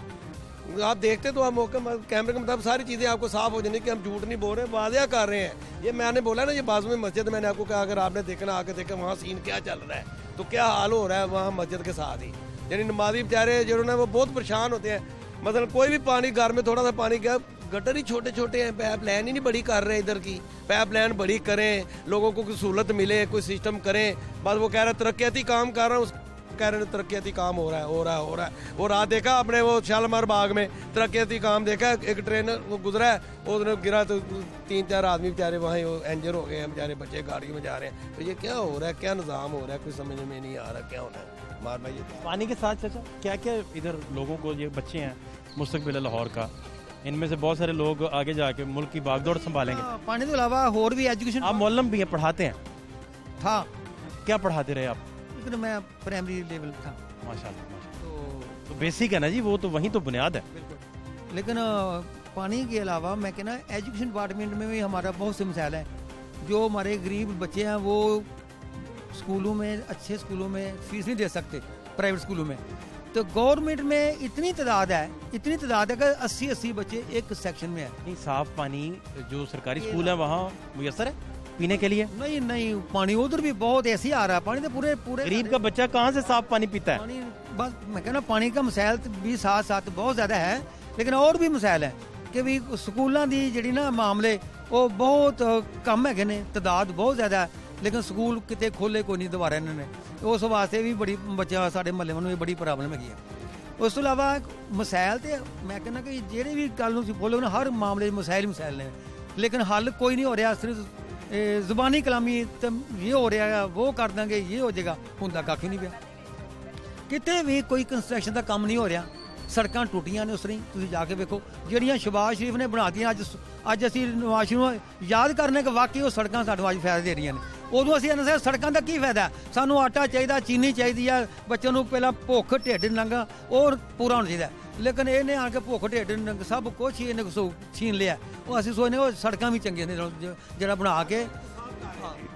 आप देखते तो आप मौके कैमरे के मुताबिक सारी चीज़ें आपको साफ हो जानी कि हम झूठ नहीं बोल रहे हैं, वाज़िया कर रहे हैं। ये मैंने बोला ना, ये बाजू में मस्जिद, मैंने आपको कहा अगर आपने देखना आके देखा वहाँ सीन क्या चल रहा है, तो क्या हाल हो रहा है वहाँ मस्जिद के साथ ही। यानी नमाजी बेचारे जो ना वो बहुत परेशान होते हैं। मतलब कोई भी पानी घर में थोड़ा सा पानी क्या, गटर ही छोटे छोटे हैं, पाइप लाइन ही नहीं बड़ी कर रहे, इधर की पाइप लाइन बड़ी करें, लोगों को कोई सहूलत मिले, कोई सिस्टम करें। बस वो कह रहे हैं तरक्याती काम कर रहा हूँ, कह रहे हैं तरक्याती काम हो रहा है। वो रात देखा आपने वो शालीमार बाग में तरक्याती काम देखा, एक ट्रेनर वो गुजरा है, उसने गिरा तो 3-4 आदमी बेचारे वहाँ वो इंजर हो गए हैं, बेचारे बच्चे गाड़ियों में जा रहे हैं। तो ये क्या हो रहा है, क्या निज़ाम हो रहा है, कोई समझ में नहीं आ रहा क्या होना है। मार भाई पानी के साथ चाचा क्या क्या इधर लोगों को, ये बच्चे हैं मुस्तकबिल लाहौर का, इनमें से बहुत सारे लोग आगे जाके मुल्क की बागडोर संभालेंगे। पानी के अलावा और भी एजुकेशन, आप मौलम भी हैं, पढ़ाते हैं? था। क्या पढ़ाते रहे आप? लेकिन मैं प्राइमरी लेवल था। माशाल्लाह। तो बेसिक है ना जी, वो तो वहीं तो बुनियाद है। लेकिन पानी के अलावा मैं कहना एजुकेशन डिपार्टमेंट में भी हमारा बहुत से मसाइल हैं। जो हमारे गरीब बच्चे हैं वो स्कूलों में, अच्छे स्कूलों में फीस नहीं दे सकते, प्राइवेट स्कूलों में। तो गवर्नमेंट में इतनी तादाद है कि 80-80 बच्चे एक सेक्शन में है। नहीं, साफ पानी जो सरकारी स्कूल है वहाँ मुयसर है पीने के लिए? नहीं, पानी उधर भी बहुत ऐसे ही आ रहा है। पानी तो पूरे गरीब का बच्चा कहाँ से साफ पानी पीता है? पानी बस मैं कहना पानी का मसाइल भी साथ साथ बहुत ज़्यादा है, लेकिन और भी मसाइल है कि भी स्कूलों की जी ना मामले वो बहुत कम है ने, तादाद बहुत ज़्यादा है, लेकिन स्कूल कितने खोले कोई नहीं दोबारा इन्होंने। उस वास्ते भी बड़ी बच्चा साढ़े महल्ले में भी बड़ी प्रॉब्लम है। उस तो इलावा मसाइल तो मैं कहना कि जेह्ड़े भी गल बोलो ना, हर मामले मसाइल ने, लेकिन हल कोई नहीं हो रहा। सिर्फ जुबानी कलामी तो ये हो रहा है, वो कर देंगे, ये हो जाएगा, होंदा कख नहीं पिया। किते भी कोई कंस्ट्रक्शन का काम नहीं हो रहा। सड़कां टुटियां ने उस तरह तुसीं जाके वेखो, ਜਿਹੜੀਆਂ शहबाज शरीफ ने बना दियां। अज असीं नवाज शरीफ ਨੂੰ याद करने कि वाकई वो सड़कां सानूं अज फायदा दे रही ने। उदों असीं इन्हां सड़कां दा की फायदा, सानूं आटा चाहिदा, चीनी चाहिदी है, बच्चों ਨੂੰ ਪਹਿਲਾਂ ਭੁੱਖ ਢਿੱਡ ਨੰਗਾ और पूरा होना चाहिए। लेकिन इन्हें आके भुख ढिड नंग सब कुछ ही इन्हें छीन लिया। वो असं सोचने वो सड़क भी चंगियां ने जरा बना के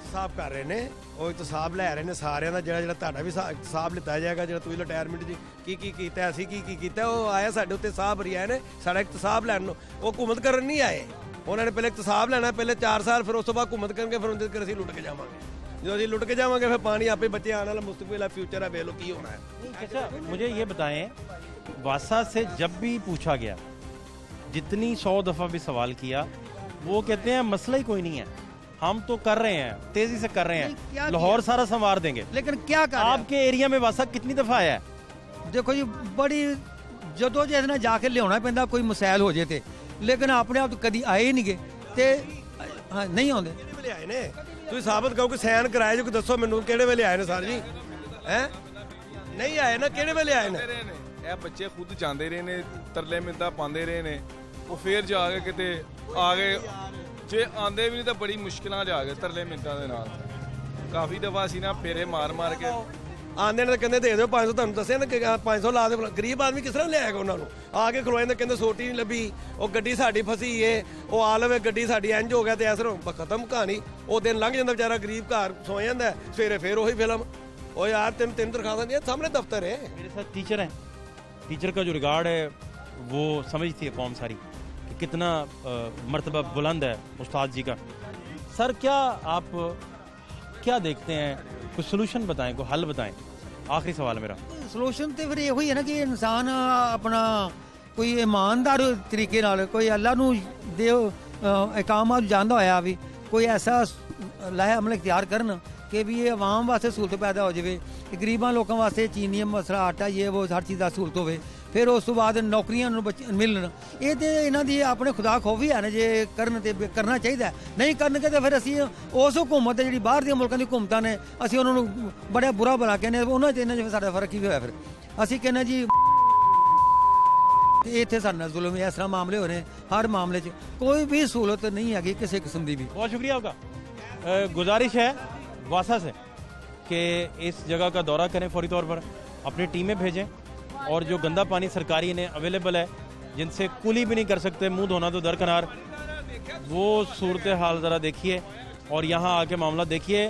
साफ कर रहे हैं, वो इतसाब लै रहे हैं सारे का, जो ਤੁਹਾਡਾ भी इतसाब लिता जाएगा, जो ਤੁਸੀਂ रिटायरमेंट जी की कीता, ਅਸੀਂ की कीता, वो आया साढ़े उत्ते साहब रिया ने साढ़ा इतसाब लैन, वो हुकूमत करन नहीं आए। उन्होंने पहले इतसाब लेना, पहले 4 साल, फिर उस तो बाद हुकूमत करके फिर उनके असीं लुट के जावांगे। जो असीं लुट के जावांगे फिर पानी आपे बच्चे आने वाला मुस्तकबिल है, फ्यूचर है, बेलो की होना है। अच्छा मुझे ये बताएं, वासा से जब भी पूछा गया, जितनी 100 दफ़ा भी सवाल किया, वो कहते हैं मसला ही कोई नहीं है, हम तो कर रहे हैं, तेजी से कर रहे हैं, लाहौर सारा संवार देंगे। लेकिन क्या कर आपके एरिया में वासा कितनी दफ़ा आया है? देखो जी, बड़ी जदोजहद नाल जाके लियाना पैंदा कोई मसाइल हो जाए थे, लेकिन अपने आप तो कभी आए ही नहीं गए ते हाँ नहीं आते। वेले आए ने तुसीं साबित करो कि सैन कराए जो, दसो मैनूं किहड़े वेले आए ने सर जी? हैं नहीं आए ना, किहड़े वेले आए ने? ਇਹ ਬੱਚੇ ਖੁਦ ਜਾਂਦੇ ਰਹੇ ਨੇ, ਤਰਲੇ ਮਿੰਦਾ ਪਾਉਂਦੇ ਰਹੇ ਨੇ, ਉਹ ਫੇਰ ਜਾ ਕੇ ਕਿਤੇ ਆ ਗਏ, ਜੇ ਆਂਦੇ ਵੀ ਨਹੀਂ ਤਾਂ ਬੜੀ ਮੁਸ਼ਕਿਲਾਂ ਜਾ ਕੇ ਤਰਲੇ ਮਿੰਦਾਂ ਦੇ ਨਾਲ। ਕਾਫੀ ਦਫਾ ਅਸੀਂ ਨਾ ਫੇਰੇ ਮਾਰ ਕੇ ਆਂਦੇ ਨੇ, ਕਹਿੰਦੇ ਦੇ ਦਿਓ 500, ਤੁਹਾਨੂੰ ਦੱਸਿਆ ਨਾ ਕਿ 500 ਲਾ ਦੇ। ਗਰੀਬ ਆਦਮੀ ਕਿਸ ਤਰ੍ਹਾਂ ਲਿਆਏਗਾ ਉਹਨਾਂ ਨੂੰ? ਆ ਕੇ ਖਲੋਏ ਨੇ, ਕਹਿੰਦੇ ਸੋਟੀ ਨਹੀਂ ਲੱਭੀ, ਉਹ ਗੱਡੀ ਸਾਡੀ ਫਸੀ ਏ, ਉਹ ਆ ਲਵੇ ਗੱਡੀ ਸਾਡੀ ਇੰਜ ਹੋ ਗਿਆ ਤੇ ਐਸਰ ਖਤਮ ਕਹਾਣੀ। ਉਹ ਦਿਨ ਲੰਘ ਜਾਂਦਾ, ਵਿਚਾਰਾ ਗਰੀਬ ਘਰ ਸੌ ਜਾਂਦਾ, ਸਵੇਰੇ ਫੇਰ ਉਹੀ ਫਿਲਮ। ਉਹ ਯਾਰ ਤਿੰਨ ਦਰਖਾਸਤਾਂ ਦੀਆਂ, सामने दफ्तर है। मेरे साथ टीचर हैं, टीचर का जो रिगार्ड है वो समझती है कौम सारी कि कितना मर्तबा बुलंद है उस्ताद जी का। सर क्या आप क्या देखते हैं, कोई सोल्यूशन बताएं, कोई हल बताएं। आखिरी सवाल मेरा। सोल्यूशन तो फिर यही है ना कि इंसान अपना कोई ईमानदार तरीके नाल, कोई अल्लाह नू दे इकामा जानदा होया भी कोई ऐसा लाया अमल इख्तियार करन कि भी ये आवाम वास्ते सहूलत पैदा हो जाए। ਕਿ ਗਰੀਬਾਂ ਲੋਕਾਂ ਵਾਸਤੇ ਚੀਨੀ ਮਸਲਾ ਆਟਾ ਇਹ ਉਹ ਹਰ ਚੀਜ਼ ਦਾ ਸਹੂਲਤ ਹੋਵੇ ਫਿਰ ਉਸ ਤੋਂ ਬਾਅਦ ਨੌਕਰੀਆਂ ਨੂੰ ਮਿਲਣ ਇਹ ਤੇ ਇਹਨਾਂ ਦੀ ਆਪਣੇ ਖੁਦਾ ਖੌਫੀ ਹੈ ਨਾ ਜੇ ਕਰਨ ਤੇ ਕਰਨਾ ਚਾਹੀਦਾ ਨਹੀਂ ਕਰਨਗੇ ਤਾਂ ਫਿਰ ਅਸੀਂ ਉਸ ਹਕੂਮਤ ਜਿਹੜੀ ਬਾਹਰ ਦੀਆਂ ਮੁਲਕਾਂ ਦੀ ਹਕੂਮਤਾਂ ਨੇ ਅਸੀਂ ਉਹਨਾਂ ਨੂੰ ਬੜਾ ਬੁਰਾ ਬਣਾ ਕਹਿੰਦੇ ਉਹਨਾਂ 'ਚ ਇਹਨਾਂ 'ਚ ਸਾਡਾ ਫਰਕ ਕੀ ਹੋਇਆ ਫਿਰ ਅਸੀਂ ਕਹਿੰਦੇ ਜੀ ਇੱਥੇ ਸਾਡੇ ਨਾਲ ਜ਼ੁਲਮ ਇਸ ਤਰ੍ਹਾਂ ਮਾਮਲੇ ਹੋ ਰਹੇ हर मामले च कोई भी सहूलत नहीं है किसी किस्म की भी। बहुत शुक्रिया आपका। गुजारिश है वासा से कि इस जगह का दौरा करें फौरी तौर पर, अपनी टीमें भेजें और जो गंदा पानी सरकारी इन्हें अवेलेबल है जिनसे कुली भी नहीं कर सकते, मुंह धोना तो दरकिनार, वो सूरत हाल ज़रा देखिए और यहाँ आके मामला देखिए।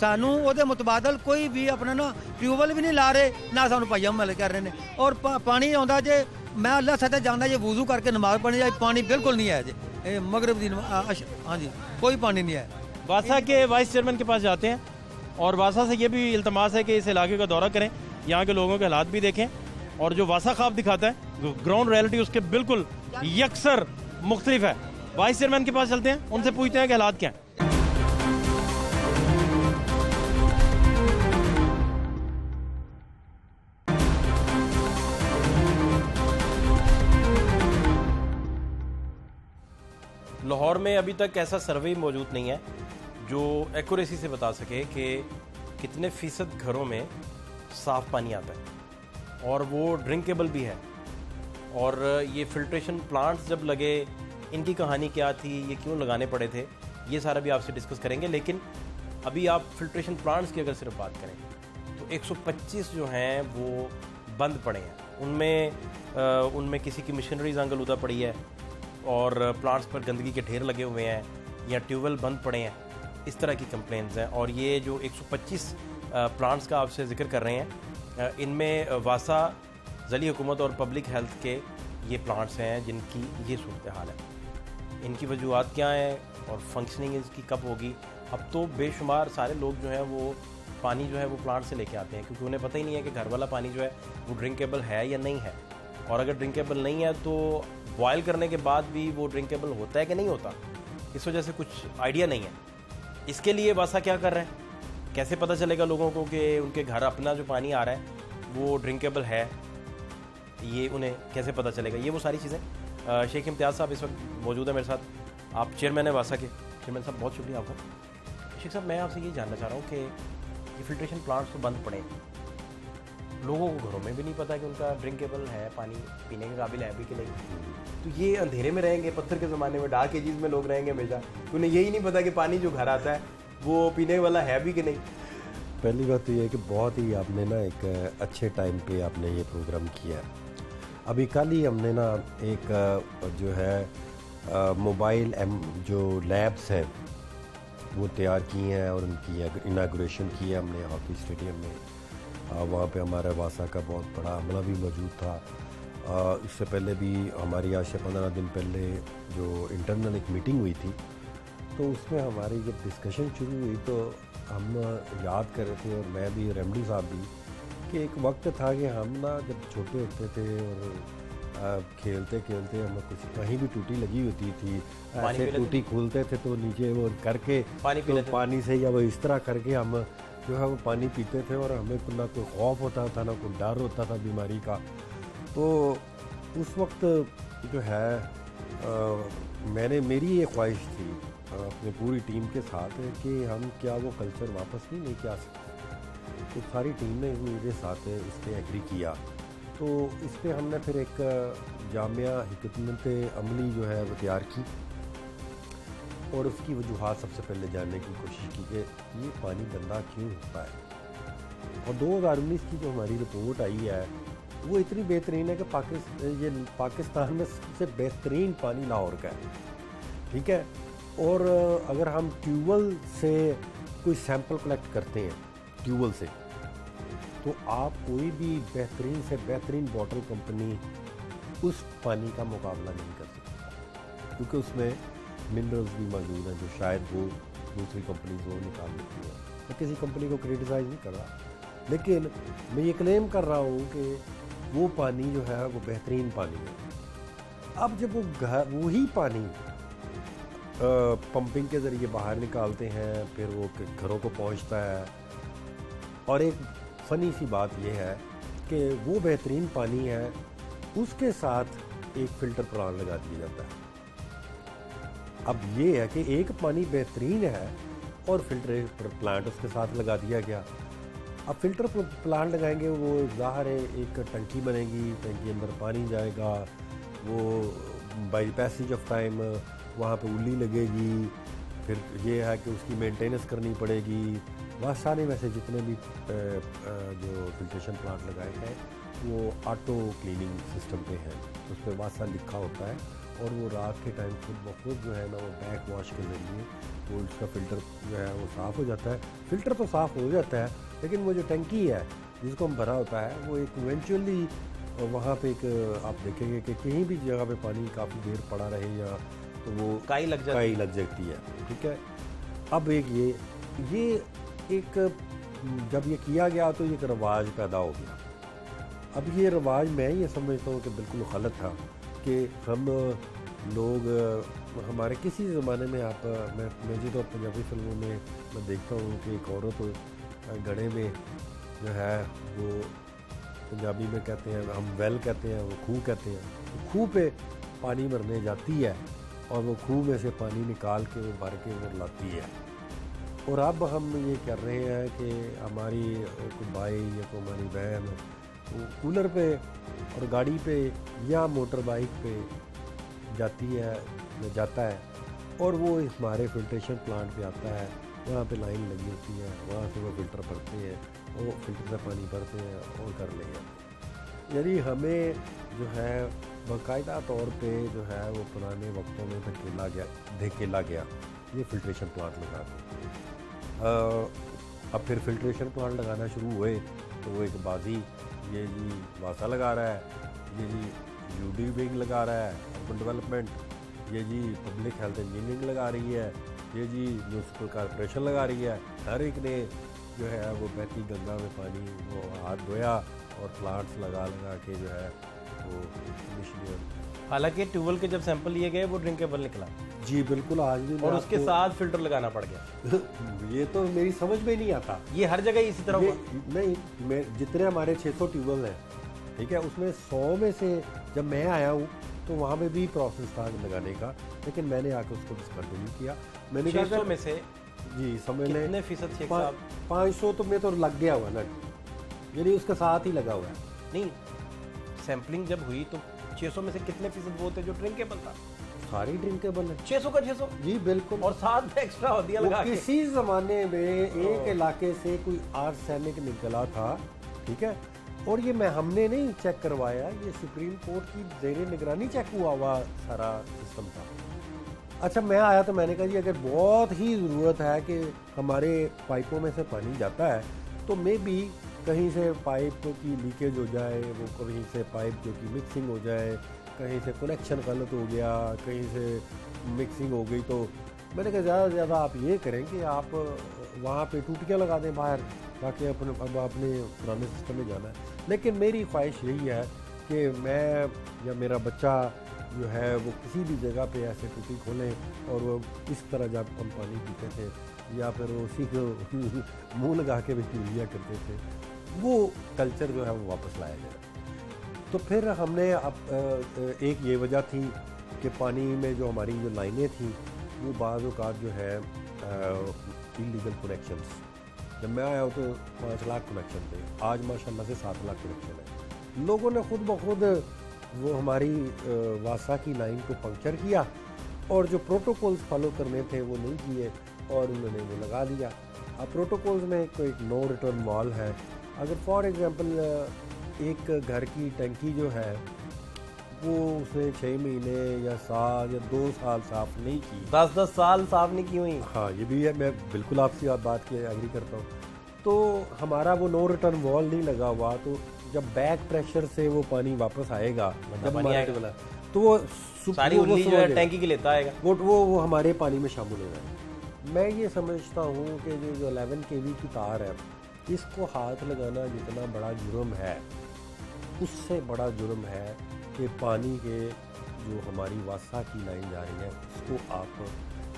सानू ਉਹਦੇ ਮੁਤਬਾਦਲ ਕੋਈ ਵੀ ਆਪਣਾ ਨਾ ਟਿਊਬਵੈਲ ਵੀ ਨਹੀਂ ਲਾ ਰਹੇ ਨਾ ਸਾਨੂੰ ਪਾਈਆ ਮਿਲ ਕਰ ਰਹੇ ਨੇ ਔਰ ਪਾਣੀ ਆਉਂਦਾ ਜੇ मैं अल्लाह सदा जानता ये वजू करके नमाज पढ़ने जाए पानी बिल्कुल नहीं है जी मगरब दी हाँ जी कोई पानी नहीं है। वासा के वाइस चेयरमैन के पास जाते हैं और वासा से ये भी इल्तमास है कि इस इलाके का दौरा करें, यहाँ के लोगों के हालात भी देखें और जो वासा ख्वाब दिखाता है ग्राउंड रियलिटी उसके बिल्कुल यकसर मुख्तलिफ है। वाइस चेयरमैन के पास चलते हैं, उनसे पूछते हैं कि हालात क्या हैं। लाहौर में अभी तक ऐसा सर्वे मौजूद नहीं है जो एक्यूरेसी से बता सके कि कितने फ़ीसद घरों में साफ़ पानी आता है और वो ड्रिंकेबल भी है। और ये फ़िल्ट्रेशन प्लांट्स जब लगे इनकी कहानी क्या थी, ये क्यों लगाने पड़े थे, ये सारा भी आपसे डिस्कस करेंगे। लेकिन अभी आप फ़िल्ट्रेशन प्लांट्स की अगर सिर्फ बात करें तो 125 जो हैं वो बंद पड़े हैं। उनमें किसी की मशीनरीज आंगलूदा पड़ी है और प्लांट्स पर गंदगी के ढेर लगे हुए हैं या ट्यूबवेल बंद पड़े हैं, इस तरह की कंप्लेंट्स हैं। और ये जो 125 प्लांट्स का आपसे जिक्र कर रहे हैं, इनमें वासा, ज़ली हुकूमत और पब्लिक हेल्थ के ये प्लांट्स हैं जिनकी ये सूरत हाल है। इनकी वजूहत क्या हैं और फंक्शनिंग इसकी कब होगी। अब तो बेशुमार सारे लोग जो हैं वो पानी जो है वो प्लांट से लेके आते हैं क्योंकि उन्हें पता ही नहीं है कि घर वाला पानी जो है वो ड्रिंकेबल है या नहीं है। और अगर ड्रिंकेबल नहीं है तो बॉयल करने के बाद भी वो ड्रिंकेबल होता है कि नहीं होता, इस वजह से कुछ आइडिया नहीं है। इसके लिए वासा क्या कर रहे हैं, कैसे पता चलेगा लोगों को कि उनके घर अपना जो पानी आ रहा है वो ड्रिंकेबल है, ये उन्हें कैसे पता चलेगा। ये वो सारी चीज़ें। शेख इम्तियाज़ साहब इस वक्त मौजूद है मेरे साथ, आप चेयरमैन है वासा के। चेयरमैन साहब बहुत शुक्रिया आपका। शेख साहब मैं आपसे ये जानना चाह रहा हूँ कि ये फ़िल्ट्रेशन प्लांट्स तो बंद पड़े, लोगों को घरों में भी नहीं पता कि उनका ड्रिंकेबल है, पानी पीने के काबिल है भी कि नहीं। तो ये अंधेरे में रहेंगे, पत्थर के ज़माने में, डार्क एजेस में लोग रहेंगे हमेशा, उन्हें यही नहीं पता कि पानी जो घर आता है वो पीने वाला है भी कि नहीं। पहली बात तो ये है कि बहुत ही आपने ना एक अच्छे टाइम पे आपने ये प्रोग्राम किया। अभी कल ही हमने ना एक जो है मोबाइल जो लैब्स हैं वो तैयार किए हैं और उनकी इनाग्रेशन की है हमने हॉकी स्टेडियम में। वहाँ पे हमारा वासा का बहुत बड़ा अमला भी मौजूद था। इससे पहले भी हमारी आज से 15 दिन पहले जो इंटरनल एक मीटिंग हुई थी तो उसमें हमारी जब डिस्कशन शुरू हुई तो हम याद कर रहे थे और मैं भी रेमडी साहब भी कि एक वक्त था कि हम ना जब छोटे होते थे और खेलते खेलते हमें कुछ कहीं भी टूटी लगी होती थी, ऐसे टूटी खोलते थे तो नीचे वो करके पानी से या वो इस तरह करके हम जो है वो पानी पीते थे और हमें ना कोई खौफ होता था ना कोई डर होता था बीमारी का। तो उस वक्त जो है मेरी ये ख्वाहिश थी अपनी पूरी टीम के साथ कि हम क्या वो कल्चर वापस नहीं लेके आ सकते। तो सारी टीम ने मेरे साथ इस पर एग्री किया। तो इस पर हमने फिर एक जामिया हिकमत अमली जो है वो तैयार की और उसकी वजूहत सबसे पहले जानने की कोशिश की कि ये पानी गंदा क्यों होता है। और 2019 की जो हमारी रिपोर्ट आई है वो इतनी बेहतरीन है कि पाकिस्तान में सबसे बेहतरीन पानी लाहौर का है, ठीक है। और अगर हम ट्यूबवेल से कोई सैंपल कलेक्ट करते हैं ट्यूबवेल से तो आप कोई भी बेहतरीन से बेहतरीन बॉटल कंपनी उस पानी का मुकाबला नहीं कर सकती क्योंकि उसमें मिनरल्स भी मौजूद हैं जो शायद वो दूसरी कंपनीज वो निकाल लेती हैं। मैं किसी कंपनी को क्रिटिसाइज़ नहीं कर रहा, लेकिन मैं ये क्लेम कर रहा हूँ कि वो पानी जो है वो बेहतरीन पानी है। अब जब वो वही पानी पंपिंग के ज़रिए बाहर निकालते हैं फिर वो घरों को पहुँचता है और एक फ़नी सी बात यह है कि वो बेहतरीन पानी है, उसके साथ एक फ़िल्टर प्लांट लगा दिया जाता है। अब ये है कि एक पानी बेहतरीन है और फिल्टर प्लांट उसके साथ लगा दिया गया। अब फिल्टर प्लांट लगाएंगे, वो ज़ाहिर है एक टंकी बनेगी, टंकी अंदर पानी जाएगा, वो बाई पैसेज ऑफ टाइम वहाँ पे उल्ली लगेगी, फिर ये है कि उसकी मेंटेनेंस करनी पड़ेगी। वासा ने वैसे जितने भी जो फिल्ट्रेशन प्लांट लगाए हैं वो ऑटो क्लीनिंग सिस्टम पे हैं, उस पर वासा लिखा होता है और वो रात के टाइम खुद ब खुद जो है ना वो बैक वॉश के ज़रिए वो उसका फ़िल्टर जो है वो साफ़ हो जाता है। फ़िल्टर तो साफ़ हो जाता है, लेकिन वो जो टंकी है जिसको हम भरा होता है वो एक इवेंचुअली वहाँ पे एक आप देखेंगे कि कहीं भी जगह पे पानी काफ़ी देर पड़ा रहे या तो वो काई लग जाती है। ठीक है, अब ये एक जब ये किया गया तो एक रवाज पैदा हो गया। अब ये रवाज मैं ये समझता हूँ कि बिल्कुल गलत था कि हम लोग हमारे किसी ज़माने में आप मैं तो पंजाबी फिल्मों में मैं देखता हूँ कि एक औरत गड़े में जो है वो पंजाबी में कहते हैं, हम वेल कहते हैं, वो खूह कहते हैं, खूह पे पानी भरने जाती है और वो खूह में से पानी निकाल के वो भर के वो लाती है। और अब हम ये कर रहे हैं कि हमारी कोई भाई या कोई हमारी बहन वो कूलर पे और गाड़ी पे या मोटर बाइक पे जाती है या जाता है और वो हमारे फिल्ट्रेशन प्लांट पे आता है, वहाँ पे लाइन लगी होती है, वहाँ से वो फ़िल्टर भरते हैं, वो फ़िल्टर से पानी भरते हैं और कर ले जाते हैं। यानी हमें जो है बाकायदा तौर पे जो है वो पुराने वक्तों में धकेला गया ये फिल्ट्रेशन प्लांट लगा के। अब फिर फिल्ट्रेशन प्लांट लगाना शुरू हुए तो वो एक बाजी, ये जी वासा लगा रहा है, ये जी यूडी विंग लगा रहा है अर्बन डेवलपमेंट, ये जी पब्लिक हेल्थ इंजीनियरिंग लगा रही है, ये जी म्यूनसिपल कॉरपोरेशन लगा रही है। हर एक ने जो है वो बहती गंगा में पानी वो हाथ धोया और प्लांट्स लगा के जो है वो मिशन। हालांकि ट्यूबवेल के जब सैंपल लिए गए वो ड्रिंकेबल निकला। जी बिल्कुल, आज भी और उसके साथ फिल्टर लगाना पड़ गया। ये तो मेरी समझ में नहीं आता। ये हर जगह इसी तरह नहीं, मैं जितने हमारे 600 ट्यूबवेल हैं, ठीक है, उसमें 100 में से जब मैं आया हूँ तो वहाँ पे भी प्रोसेस था लगाने का, लेकिन मैंने आकर उसको डिस्कंटिन्यू किया। मैंने 600 में से जी समझ लें कितने फीसद शेख साहब? 500 तो में तो लग गया हुआ ना, यानी उसके साथ ही लगा हुआ है। नहीं, सैंपलिंग जब हुई तो 600 में से कितने फीसद वो थे जो ड्रिंकेबल था? सारी ड्रिंकेबल है। 600 का 600? जी बिल्कुल। और साथ में एक्स्ट्रा हो दिया लगा के। किसी ज़माने में एक इलाके से कोई आर्सेनिक निकला था, ठीक है, और ये हमने नहीं चेक करवाया, ये सुप्रीम कोर्ट की ज़ेरे निगरानी चेक हुआ सारा सिस्टम था। अच्छा, मैं आया तो मैंने कहा जी अगर बहुत ही ज़रूरत है कि हमारे पाइपों में से पानी जाता है तो मे बी कहीं से पाइप की लीकेज हो जाए, वो कहीं से पाइप जो कि मिक्सिंग हो जाए, कहीं से कनेक्शन गलत हो गया, कहीं से मिक्सिंग हो गई, तो मैंने कहा ज़्यादा से ज़्यादा आप ये करें कि आप वहाँ पे टूटियाँ लगा दें बाहर, ताकि अपने पुराने सिस्टम में जाना है। लेकिन मेरी ख्वाहिश यही है कि मैं या मेरा बच्चा जो है वो किसी भी जगह पे ऐसे टूटी खोलें और वो इस तरह जब हम पानी पीते थे या फिर वो उसी को मुँह लगा के भी पी लिया करते थे, वो कल्चर जो है वो वापस लाया जाए। तो फिर हमने अब एक ये वजह थी कि पानी में जो हमारी जो लाइनें थी वो बाज़ औक़ात जो है इलीगल कनेक्शंस, जब मैं आया हूँ तो 5 लाख कनेक्शन थे, आज माशाल्लाह से 7 लाख कनेक्शन है। लोगों ने खुद ब खुद वो हमारी वासा की लाइन को पंक्चर किया और जो प्रोटोकॉल्स फॉलो करने थे वो नहीं किए और उन्होंने वो लगा दिया। अब प्रोटोकॉल्स में कोई नो रिटर्न वॉल है। अगर फॉर एग्जांपल एक घर की टंकी जो है वो उसने 6 महीने या साल या 2 साल साफ़ नहीं की, 10-10 साल साफ़ नहीं की हुई, हाँ ये भी है, मैं बिल्कुल आपसे आप बात की एग्री करता हूँ। तो हमारा वो नो रिटर्न वॉल नहीं लगा हुआ, तो जब बैक प्रेशर से वो पानी वापस आएगा, जब पानी आएगा तो वो सारी उल्ली जो है टैंकी की लेता आएगा, वो हमारे पानी में शामिल हो जाएगा। मैं ये समझता हूँ कि जो 11 kV की तार है, इसको हाथ लगाना जितना बड़ा जुर्म है, उससे बड़ा जुर्म है कि पानी के जो हमारी वासा की लाइन जा रही है उसको आप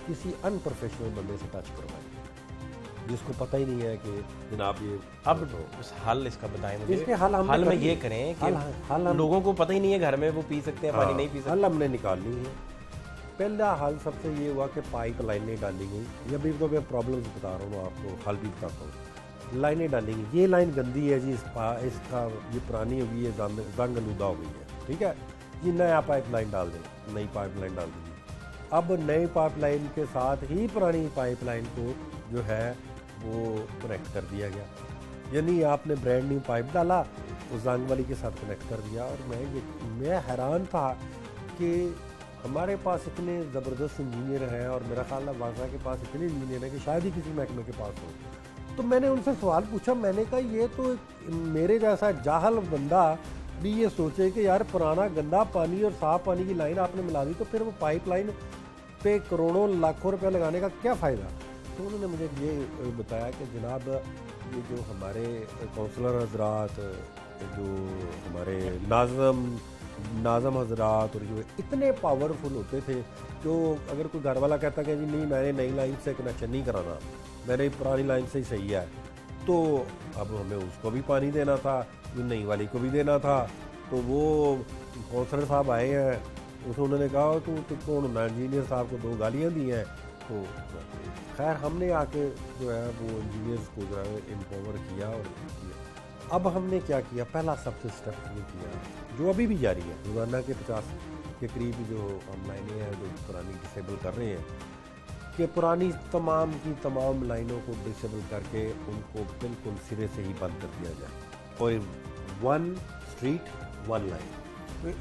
किसी अनप्रोफेशनल बंदे से टच करवाएं। जिसको पता ही नहीं है कि जनाब ये अब बस हल इसका बताएं मुझे। इसके हल में ये करें कि लोगों को पता ही नहीं है घर में वो पी सकते हैं पानी नहीं पी सकते। हल हमने निकालनी है। पहला हल सबसे ये हुआ कि पाइप लाइनें डाली गई। ये अभी तो मैं प्रॉब्लम्स बता रहा हूँ आपको, हल भी बताता हूँ। लाइनें डाली गई, ये लाइन गंदी है जी, इसका ये पुरानी हो गई है, जंग आलूदा हो गई है, ठीक है जी, नया पाइप लाइन डाल दें, नई पाइप लाइन डाल दीजिए। अब नई पाइप लाइन के साथ ही पुरानी पाइप लाइन को जो है वो कनेक्ट कर दिया गया, यानी आपने ब्रांड न्यू पाइप डाला, उस जंग वाली के साथ कनेक्ट कर दिया। और मैं हैरान था कि हमारे पास इतने ज़बरदस्त इंजीनियर हैं, और मेरा ख्याल है वासा के पास इतने इंजीनियर हैं कि शायद ही किसी महकमे के पास हो। तो मैंने उनसे सवाल पूछा, मैंने कहा ये तो मेरे जैसा जाहल बंदा भी ये सोचे कि यार पुराना गंदा पानी और साफ़ पानी की लाइन आपने मिला दी, तो फिर वो पाइप लाइन पे करोड़ों लाखों रुपए लगाने का क्या फ़ायदा। तो उन्होंने मुझे ये बताया कि जनाब ये जो हमारे काउंसलर हजरात, जो हमारे नाज़म हजरात, और जो इतने पावरफुल होते थे, जो अगर कोई घर वाला कहता कि जी नहीं मैंने नई लाइन से कनेक्शन नहीं कराना, मैंने पुरानी लाइन से ही सही है, तो अब हमें उसको भी पानी देना था, नई वाली को भी देना था। तो वो काउंसलर साहब आए हैं, उन्होंने कहा तो कौन इंजीनियर साहब को 2 गालियाँ दी हैं। तो खैर हमने आके जो है वो इंजीनियर्स को जो है एम्पावर किया और किया। अब हमने क्या किया, पहला सबसे स्टेप ये किया जो अभी भी जारी है, रोजाना के 50 के करीब जो हम लाइनें हैं जो पुरानी डिसेबल कर रहे हैं, कि पुरानी तमाम की तमाम लाइनों को डिसेबल करके उनको बिल्कुल सिरे से ही बंद कर दिया जाए, और 1 स्ट्रीट 1 लाइन।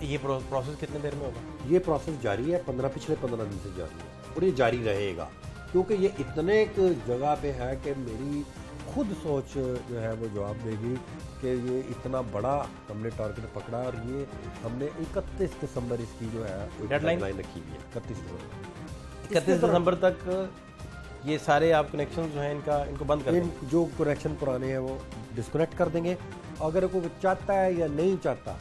ये प्रोसेस कितने देर में होगा? ये प्रोसेस जारी है, पिछले 15 दिन से जारी है, और ये जारी रहेगा, क्योंकि ये इतने एक जगह पे है कि मेरी खुद सोच जो है वो जवाब देगी कि ये इतना बड़ा हमने टारगेट पकड़ा, और ये हमने 31 दिसंबर इसकी जो है डेडलाइन रखी हुई है। 31 दिसंबर तक ये सारे आप कनेक्शन जो हैं इनको बंद कर देंगे। जो कनेक्शन पुराने हैं वो डिस्कनेक्ट कर देंगे। अगर कोई चाहता है या नहीं चाहता,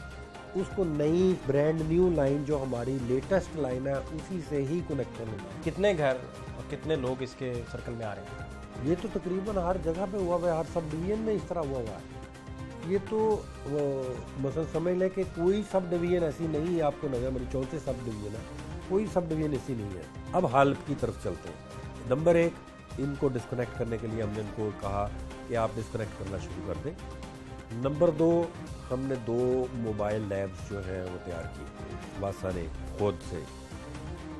उसको नई ब्रांड न्यू लाइन जो हमारी लेटेस्ट लाइन है उसी से ही कनेक्शन है। कितने घर और कितने लोग इसके सर्कल में आ रहे हैं? ये तो तकरीबन हर जगह पे हुआ है, हर सब डिवीजन में इस तरह हुआ है। ये तो मसलन समझ लें कि कोई सब डिवीजन ऐसी नहीं है, आपको नजर मेरी 34 सब डिवीजन है, कोई सब डिवीजन ऐसी नहीं है। अब हाल की तरफ चलते हैं। नंबर 1, इनको डिस्कनेक्ट करने के लिए हमने इनको कहा कि आप डिस्कनेक्ट करना शुरू कर दें। नंबर 2, हमने 2 मोबाइल लैब्स जो हैं वो तैयार की वासा ने खुद से,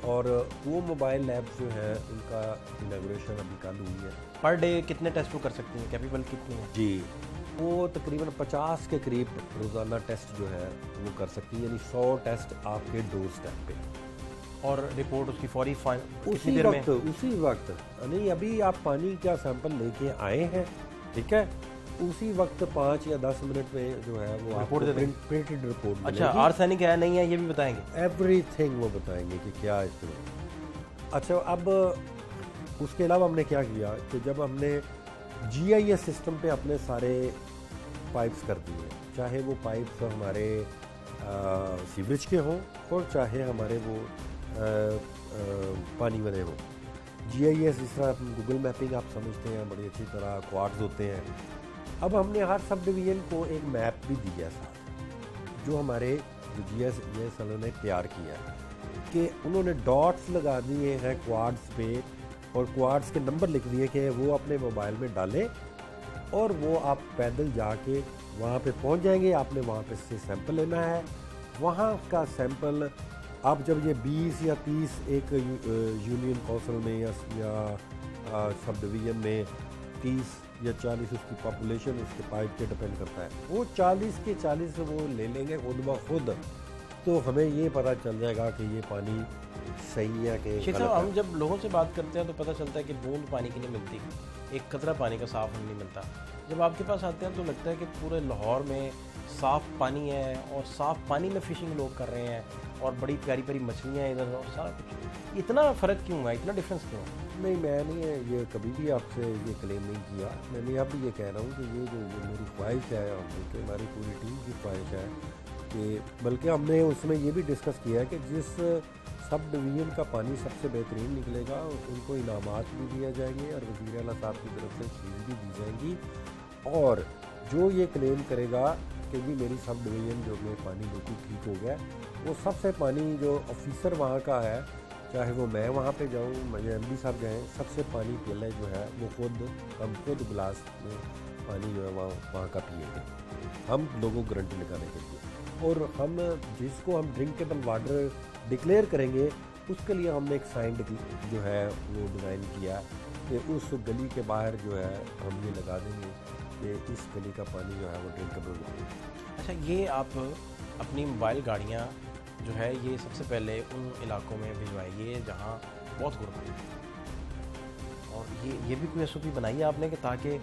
और वो मोबाइल लैब्स जो हैं उनका इनाग्रेशन अभी कल हुई है। पर डे कितने टेस्ट वो कर सकती हैं, कैपेबल कितनी है? जी, वो तकरीबन 50 के करीब रोज़ाना टेस्ट जो है वो कर सकती है, यानी 100 टेस्ट आपके डोर स्टेप पे, और रिपोर्ट उसकी फौरी उसी वक्त नहीं, अभी आप पानी का सैंपल लेके आए हैं, ठीक है, उसी वक्त 5 या 10 मिनट में जो है वो रिपोर्ट दे देंगे, प्रिंटेड रिपोर्ट। अच्छा, आर्सेनिक है नहीं है ये भी बताएंगे? एवरीथिंग वो बताएंगे कि क्या इसमें। अच्छा, अब उसके अलावा हमने क्या किया कि जब हमने GIS सिस्टम पे अपने सारे पाइप्स कर दिए, चाहे वो पाइप्स हमारे सीवरेज के हों और चाहे हमारे वो पानी वाले हों। GIS जिस तरह गूगल मैपिंग आप समझते हैं बड़ी अच्छी तरह, क्वाड्स होते हैं। अब हमने हर सब डिवीजन को एक मैप भी दिया साथ, जो हमारे GIS वालों ने तैयार किया है, कि उन्होंने डॉट्स लगा दिए हैं क्वाड्स पे, और क्वाड्स के नंबर लिख दिए कि वो अपने मोबाइल में डालें, और वो आप पैदल जाके वहाँ पे पहुँच जाएंगे। आपने वहाँ पे से सैंपल लेना है, वहाँ का सैंपल आप जब ये 20 या 30 एक यूनियन काउंसिल में या सब डिवीज़न में 30 या 40 उसकी पॉपुलेशन उसके पाइप पे डिपेंड करता है, वो 40 के 40 वो ले लेंगे खुद ब खुद, तो हमें ये पता चल जाएगा कि ये पानी सही है कि गलत है। हम जब लोगों से बात करते हैं तो पता चलता है कि बूंद पानी की नहीं मिलती, एक कतरा पानी का साफ नहीं मिलता। जब आपके पास आते हैं तो लगता है कि पूरे लाहौर में साफ़ पानी है, और साफ़ पानी में फ़िशिंग लोग कर रहे हैं, और बड़ी प्यारी प्यारी मछलियाँ इधर, और सारा कुछ। इतना फ़र्क क्यों है, इतना डिफरेंस क्यों है? नहीं, मैंने ये कभी भी आपसे ये क्लेम नहीं किया। मैंने अब भी ये कह रहा हूँ कि ये जो मेरी ख्वाहिश है, बल्कि हमारी पूरी टीम की ख्वाहिश है कि, बल्कि हमने उसमें ये भी डिस्कस किया है कि जिस सब डिवीज़न का पानी सबसे बेहतरीन निकलेगा, उनको इनामात भी दिए जाएंगे और वज़ीर आला साहब की तरफ से शील्ड भी दी जाएंगी। और जो ये क्लेम करेगा कि जी मेरी सब डिवीज़न जो में पानी बिल्कुल ठीक हो गया, वो सबसे पानी जो ऑफिसर वहाँ का है, चाहे वो मैं वहाँ पे जाऊँ, मुझे एमडी साहब जाएँ, सबसे पानी पहले जो है वो हम खुद गिलास में पानी जो है वहाँ का पिएंगे, हम लोगों को गारंटी लगाने के लिए। और हम जिसको हम ड्रिंकेबल वाटर डिक्लेयर करेंगे, उसके लिए हमने एक साइन जो है वो डिज़ाइन किया कि उस गली के बाहर जो है हम ये लगा देंगे कि इस गली का पानी जो है वो ड्रिंकेबल वाटर। अच्छा, ये आप अपनी मोबाइल गाड़ियाँ जो है ये सबसे पहले उन इलाकों में भिजवाइए जहाँ बहुत गुर्बत है, और ये भी कोई SOP बनाई है आपने कि ताकि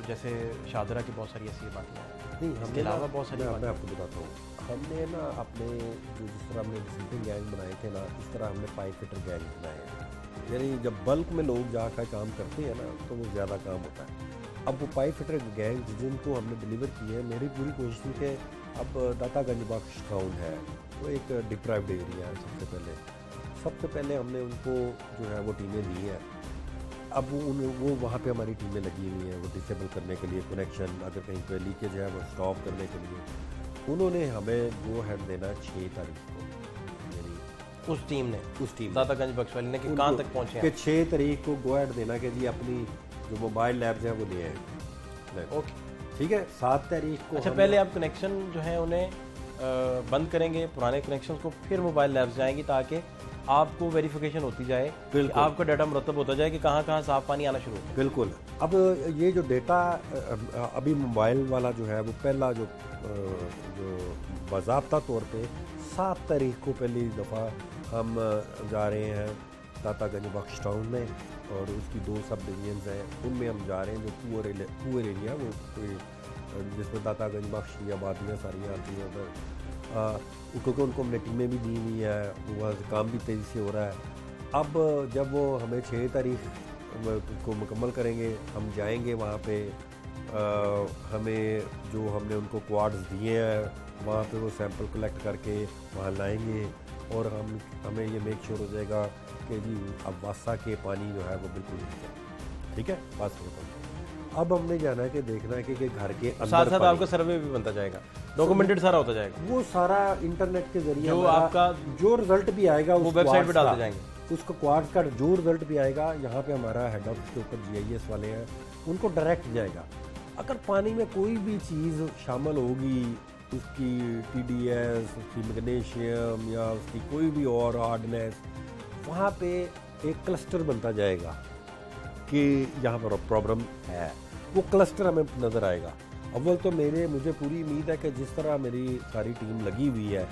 जैसे शादरा की बहुत सारी ऐसी बातें हैं, नहीं इसके अलावा बहुत सारी मैं आपको बताता हूँ, हमने ना अपने जिस तरह हमने डिसिप्लिन गैंग बनाए थे ना, इस तरह हमने पाइप फिटर गैंग बनाए हैं। यानी जब बल्क में लोग जाकर काम करते हैं ना तो वो ज़्यादा काम होता है। अब वो पाइप फिटर गैंग जिनको हमने डिलीवर किए, मेरी पूरी कोशिश थी कि अब दातागंज बख्श टाउन है, वो एक डिप्राइव्ड एरिया है। सबसे पहले हमने उनको जो है वो टीमें दी हैं। अब वो वहाँ पे हमारी टीमें लगी हुई हैं, वो डिसेबल करने के लिए, कनेक्शन अगर कहीं पे लीकेज है वो स्टॉप करने के लिए। उन्होंने हमें गो हेड देना 6 तारीख को, यानी उस टीम दातागंज बख्श वाली ने कि कहाँ तक पहुँचे कि 6 तारीख को गो हेड देना कि जी अपनी जो मोबाइल लैब्स हैं वो ले आए। ओके, ठीक है। 7 तारीख को अच्छा, पहले आप कनेक्शन जो है उन्हें बंद करेंगे, पुराने कनेक्शन को, फिर मोबाइल लैब्स जाएंगी ताकि आपको वेरिफिकेशन होती जाए, आपका डाटा मुरतब होता जाए कि कहाँ कहाँ साफ पानी आना शुरू होता है। बिल्कुल। अब ये जो डेटा अभी मोबाइल वाला जो है वो पहला जो बाज़ाब्ता तौर पे 7 तारीख को पहली दफ़ा हम जा रहे हैं दातागंज बख्श टाउन में, और उसकी 2 सब डिवीजन्स हैं, उनमें हम जा रहे हैं जो पुअर एरिया वो कोई जिसमें दातागंज बख्श की आबादियाँ सारी आती हैं उधर, क्योंकि उनको हमने टीमें भी दी हुई है, वो काम भी तेज़ी से हो रहा है। अब जब वो हमें 6 तारीख को मुकम्मल करेंगे, हम जाएंगे वहाँ पे, हमें जो हमने उनको क्वाड्स दिए हैं वहाँ पे वो सैंपल कलेक्ट करके वहाँ लाएंगे, और हमें ये मेक श्योर हो जाएगा कि जी अब वासा के पानी जो है वो बिल्कुल ठीक है। बात अब हमने जाना है कि देखना है कि घर के अंदर साथ साथ आपका सर्वे भी बनता जाएगा, डॉक्यूमेंटेड सारा होता जाएगा, वो सारा इंटरनेट के जरिए जो आपका जो रिजल्ट भी आएगा वो वेबसाइट पे डालते जाएंगे, उसको क्वार्ट का जो रिजल्ट भी आएगा, यहाँ पे हमारा हेड ऑफिस के ऊपर GIS वाले हैं, उनको डायरेक्ट जाएगा। अगर पानी में कोई भी चीज़ शामिल होगी, उसकी TDS, उसकी मैग्नीशियम या उसकी कोई भी और हार्डनेस, वहाँ पे एक क्लस्टर बनता जाएगा कि यहाँ पर प्रॉब्लम है, वो क्लस्टर हमें नज़र आएगा। अव्वल तो मुझे पूरी उम्मीद है कि जिस तरह मेरी सारी टीम लगी हुई है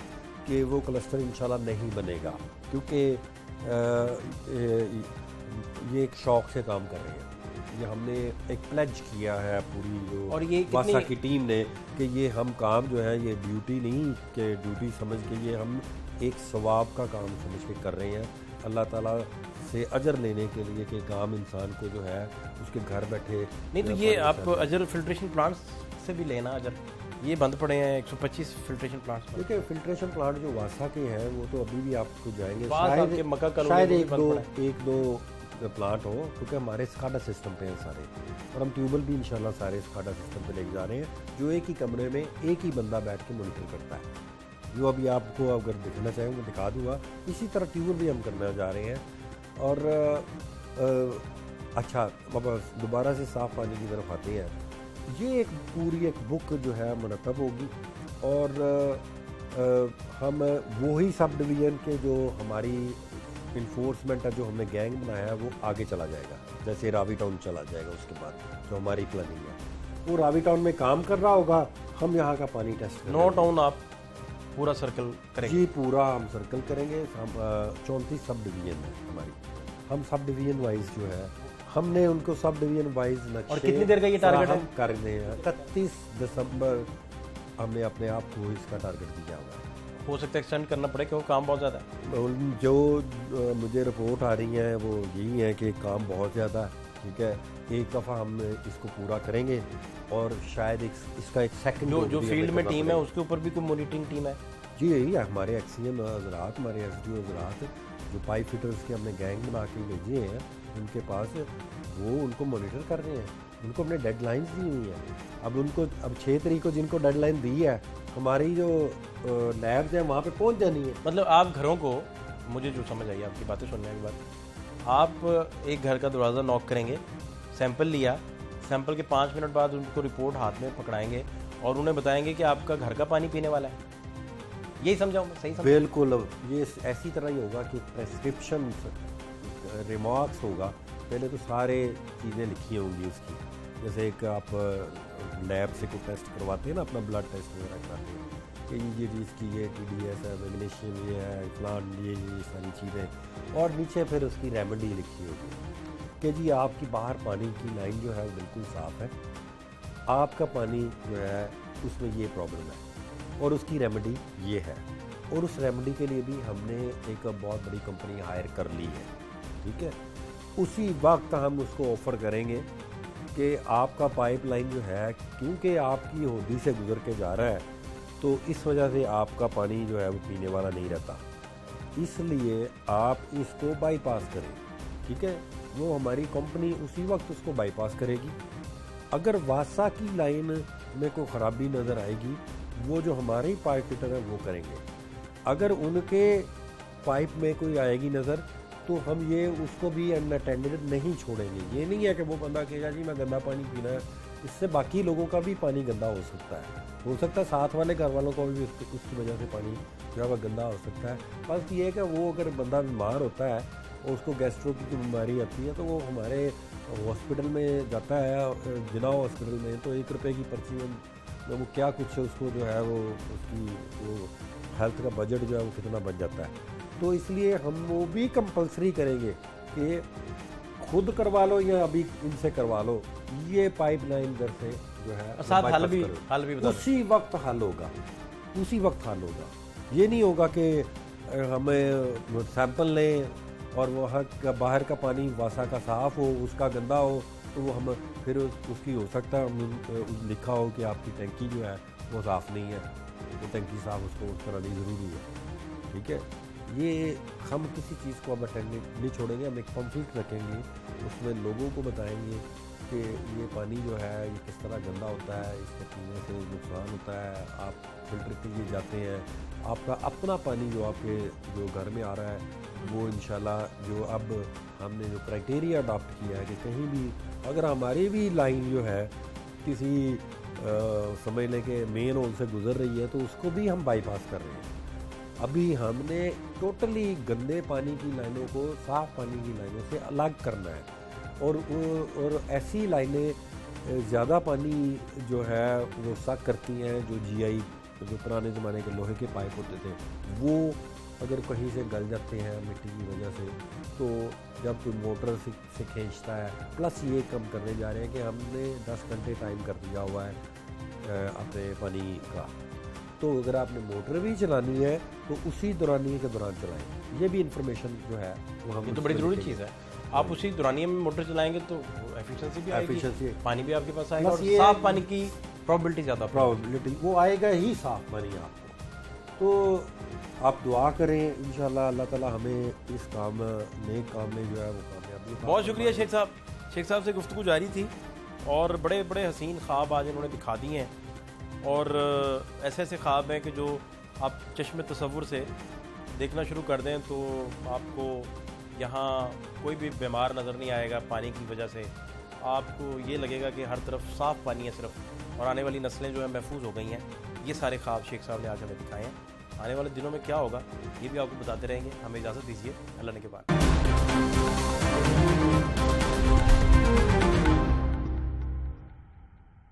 कि वो क्लस्टर इंशाल्लाह नहीं बनेगा, क्योंकि ये एक शौक से काम कर रहे हैं। ये हमने एक प्लेज किया है पूरी जो और ये वासा की टीम ने कि ये हम काम जो है ये ड्यूटी नहीं कि ड्यूटी समझ के, ये हम एक सवाब का काम समझ के कर रहे हैं, अल्लाह ताला से अजर लेने के लिए कि काम इंसान को जो है उसके घर बैठे नहीं। तो ये आप अजर फिल्ट्रेशन प्लांट्स से भी लेना, अजर ये बंद पड़े हैं 125 फिल्ट्रेशन प्लांट्स। देखिए फिल्ट्रेशन प्लांट जो वासा के हैं वो तो अभी भी आपको जाएंगे, शायद एक दो प्लांट हो, क्योंकि हमारे स्काडा सिस्टम पे हैं सारे, और हम ट्यूबल भी इंशाल्लाह सारे स्काडा सिस्टम पे लेके जा रहे हैं, जो एक ही कमरे में एक ही बंदा बैठ के मॉनिटर करता है। जो अभी आपको अगर दिखना चाहें मैं दिखा दूंगा। इसी तरह ट्यूबल भी हम करने जा रहे हैं। और अच्छा अब दोबारा से साफ़ पानी की तरफ आते हैं। ये एक पूरी एक बुक जो है मुरतब होगी, और हम वही सब डिवीज़न के जो हमारी इन्फोर्समेंट है, जो हमने गैंग बनाया है, वो आगे चला जाएगा। जैसे रावी टाउन चला जाएगा, उसके बाद जो हमारी प्लानिंग है वो रावी टाउन में काम कर रहा होगा, हम यहाँ का पानी टेस्ट करेंगे। 9 टाउन आप पूरा सर्कल करेंगे? जी पूरा हम सर्कल करेंगे। हम 34 सब डिवीज़न है हमारी, हम सब डिवीज़न वाइज जो है हमने उनको सब डिवीज़न वाइज और कितनी देर का ये टारगेट है? कर रहे हैं 31 दिसंबर हमने अपने आप को इसका टारगेट दिया हुआ है। हो सकता है एक्सटेंड करना पड़े क्योंकि काम बहुत ज़्यादा है। जो मुझे रिपोर्ट आ रही है वो यही है कि काम बहुत ज़्यादा है। ठीक है, एक दफ़ा हम इसको पूरा करेंगे और शायद इसका एक सेकंड जो फील्ड में टीम है उसके ऊपर भी कोई मॉनिटरिंग टीम है? जी यही है हमारे एक्सीएम हजरात, हमारे एसडीओ हजरात जो पाइप फिटर्स के हमने गैंग बना के भेजे हैं उनके पास, वो उनको मॉनिटर कर रहे हैं, उनको अपने डेडलाइंस दी हुई है। अब 6 तारीख को जिनको डेडलाइन दी है, हमारी जो लैब्स हैं वहाँ पे पहुँच जानी है। मतलब आप घरों को, मुझे जो समझ आई आपकी बातें सुनने के बाद, आप एक घर का दरवाज़ा नॉक करेंगे, सैंपल लिया, सैंपल के 5 मिनट बाद उनको रिपोर्ट हाथ में पकड़ाएंगे और उन्हें बताएंगे कि आपका घर का पानी पीने वाला है। यही समझाऊँ मैं, सही समझ? बिल्कुल, ये ऐसी तरह ही होगा कि प्रेस्क्रिप्शन रिमार्क्स होगा, पहले तो सारे चीज़ें लिखी होंगी उसकी, जैसे एक आप लैब से कोई टेस्ट करवाते हैं ना, अपना ब्लड टेस्ट वगैरह कराते हैं कि ये चीज़ की ये TDS है, मैग्नीशियम ये है, प्लान ये सारी चीज़ें, और नीचे फिर उसकी रेमेडी लिखी होगी कि जी आपकी बाहर पानी की लाइन जो है वो बिल्कुल साफ़ है, आपका पानी जो है उसमें ये प्रॉब्लम है और उसकी रेमेडी ये है, और उस रेमेडी के लिए भी हमने एक बहुत बड़ी कंपनी हायर कर ली है, ठीक है। उसी वक्त हम उसको ऑफ़र करेंगे कि आपका पाइपलाइन जो है, क्योंकि आपकी होदी से गुजर के जा रहा है, तो इस वजह से आपका पानी जो है वो पीने वाला नहीं रहता, इसलिए आप इसको बाईपास करें, ठीक है। वो हमारी कंपनी उसी वक्त उसको बाईपास करेगी। अगर वासा की लाइन में कोई ख़राबी नज़र आएगी, वो जो हमारे पाइप फिटर है वो करेंगे। अगर उनके पाइप में कोई आएगी नज़र, तो हम ये उसको भी अनअटेंडेड नहीं छोड़ेंगे। ये नहीं है कि वो बंदा कहेगा जी मैं गंदा पानी पीना है, इससे बाकी लोगों का भी पानी गंदा हो सकता है साथ वाले घर वालों को भी उसकी वजह से पानी जो है वह गंदा हो सकता है। बस ये है कि वो अगर बंदा बीमार होता है और उसको गैस्ट्रो की बीमारी आती है, तो वो हमारे हॉस्पिटल में जाता है, जिला हॉस्पिटल में, तो 1 रुपये की पर्ची में वो क्या कुछ उसको जो है वो उसकी वो हेल्थ का बजट जो है वो कितना बच जाता है। तो इसलिए हम वो भी कंपलसरी करेंगे कि खुद करवा लो या अभी इनसे करवा लो, ये पाइपलाइन दर से जो है साथ हल भी बता उसी वक्त हल होगा, उसी वक्त हल होगा। ये नहीं होगा कि हमें सैंपल लें और वहाँ का बाहर का पानी वासा का साफ़ हो, उसका गंदा हो, तो वो हम फिर उसकी हो सकता है लिखा हो कि आपकी टंकी जो है वो साफ़ नहीं है, वो टंकी साफ़ उसको करानी ज़रूरी है, ठीक है। ये हम किसी चीज़ को अब अटेंड नहीं छोड़ेंगे, हम एक पम्फलेट रखेंगे, उसमें लोगों को बताएंगे कि ये पानी जो है ये किस तरह गंदा होता है, इसके पीने से नुकसान होता है, आप फिल्टर के लिए जाते हैं, आपका अपना पानी जो आपके जो घर में आ रहा है वो इंशाल्लाह जो अब हमने जो क्राइटेरिया अडॉप्ट किया है कि कहीं भी अगर हमारी भी लाइन जो है किसी समझ लें कि मेन होल से गुजर रही है, तो उसको भी हम बाईपास कर रहे हैं। अभी हमने टोटली गंदे पानी की लाइनों को साफ़ पानी की लाइनों से अलग करना है, और ऐसी लाइनें ज़्यादा पानी जो है वो सक करती हैं, जो GI जो पुराने ज़माने के लोहे के पाइप होते थे वो अगर कहीं से गल जाते हैं मिट्टी की वजह से, तो जब कोई मोटर से खींचता है, प्लस ये कम करने जा रहे हैं कि हमने 10 घंटे टाइम कर दिया हुआ है अपने पानी का, तो अगर आपने मोटर भी चलानी है तो उसी दौरानिए के दौरान चलाएं। ये भी इंफॉर्मेशन जो है वो हम तो बड़ी ज़रूरी चीज़ है। आप उसी दौरानिए में मोटर चलाएंगे तो एफिशिएंसी भी आएगी, पानी भी आपके पास आएगा और साफ पानी की प्रोबेबिलिटी ज़्यादा, प्रोबेबिलिटी वो आएगा ही साफ पानी आपको। तो आप दुआ करें इंशाल्लाह अल्लाह ताला हमें इस काम नेक काम में जो है वो कामयाबी। बहुत शुक्रिया शेख साहब से गुफ्तगू जारी थी और बड़े बड़े हसीन ख्वाब आज इन्होंने दिखा दिए हैं, और ऐसे ऐसे ख्वाब हैं कि जो आप चश्मे तसव्वुर से देखना शुरू कर दें तो आपको यहाँ कोई भी बीमार नज़र नहीं आएगा पानी की वजह से, आपको ये लगेगा कि हर तरफ साफ़ पानी है सिर्फ, और आने वाली नस्लें जो है महफूज हो गई हैं। ये सारे ख्वाब शेख साहब ने आज हमें दिखाए हैं। आने वाले दिनों में क्या होगा ये भी आपको बताते रहेंगे। हमें इजाज़त दीजिए, अल्लाह ने के बाद।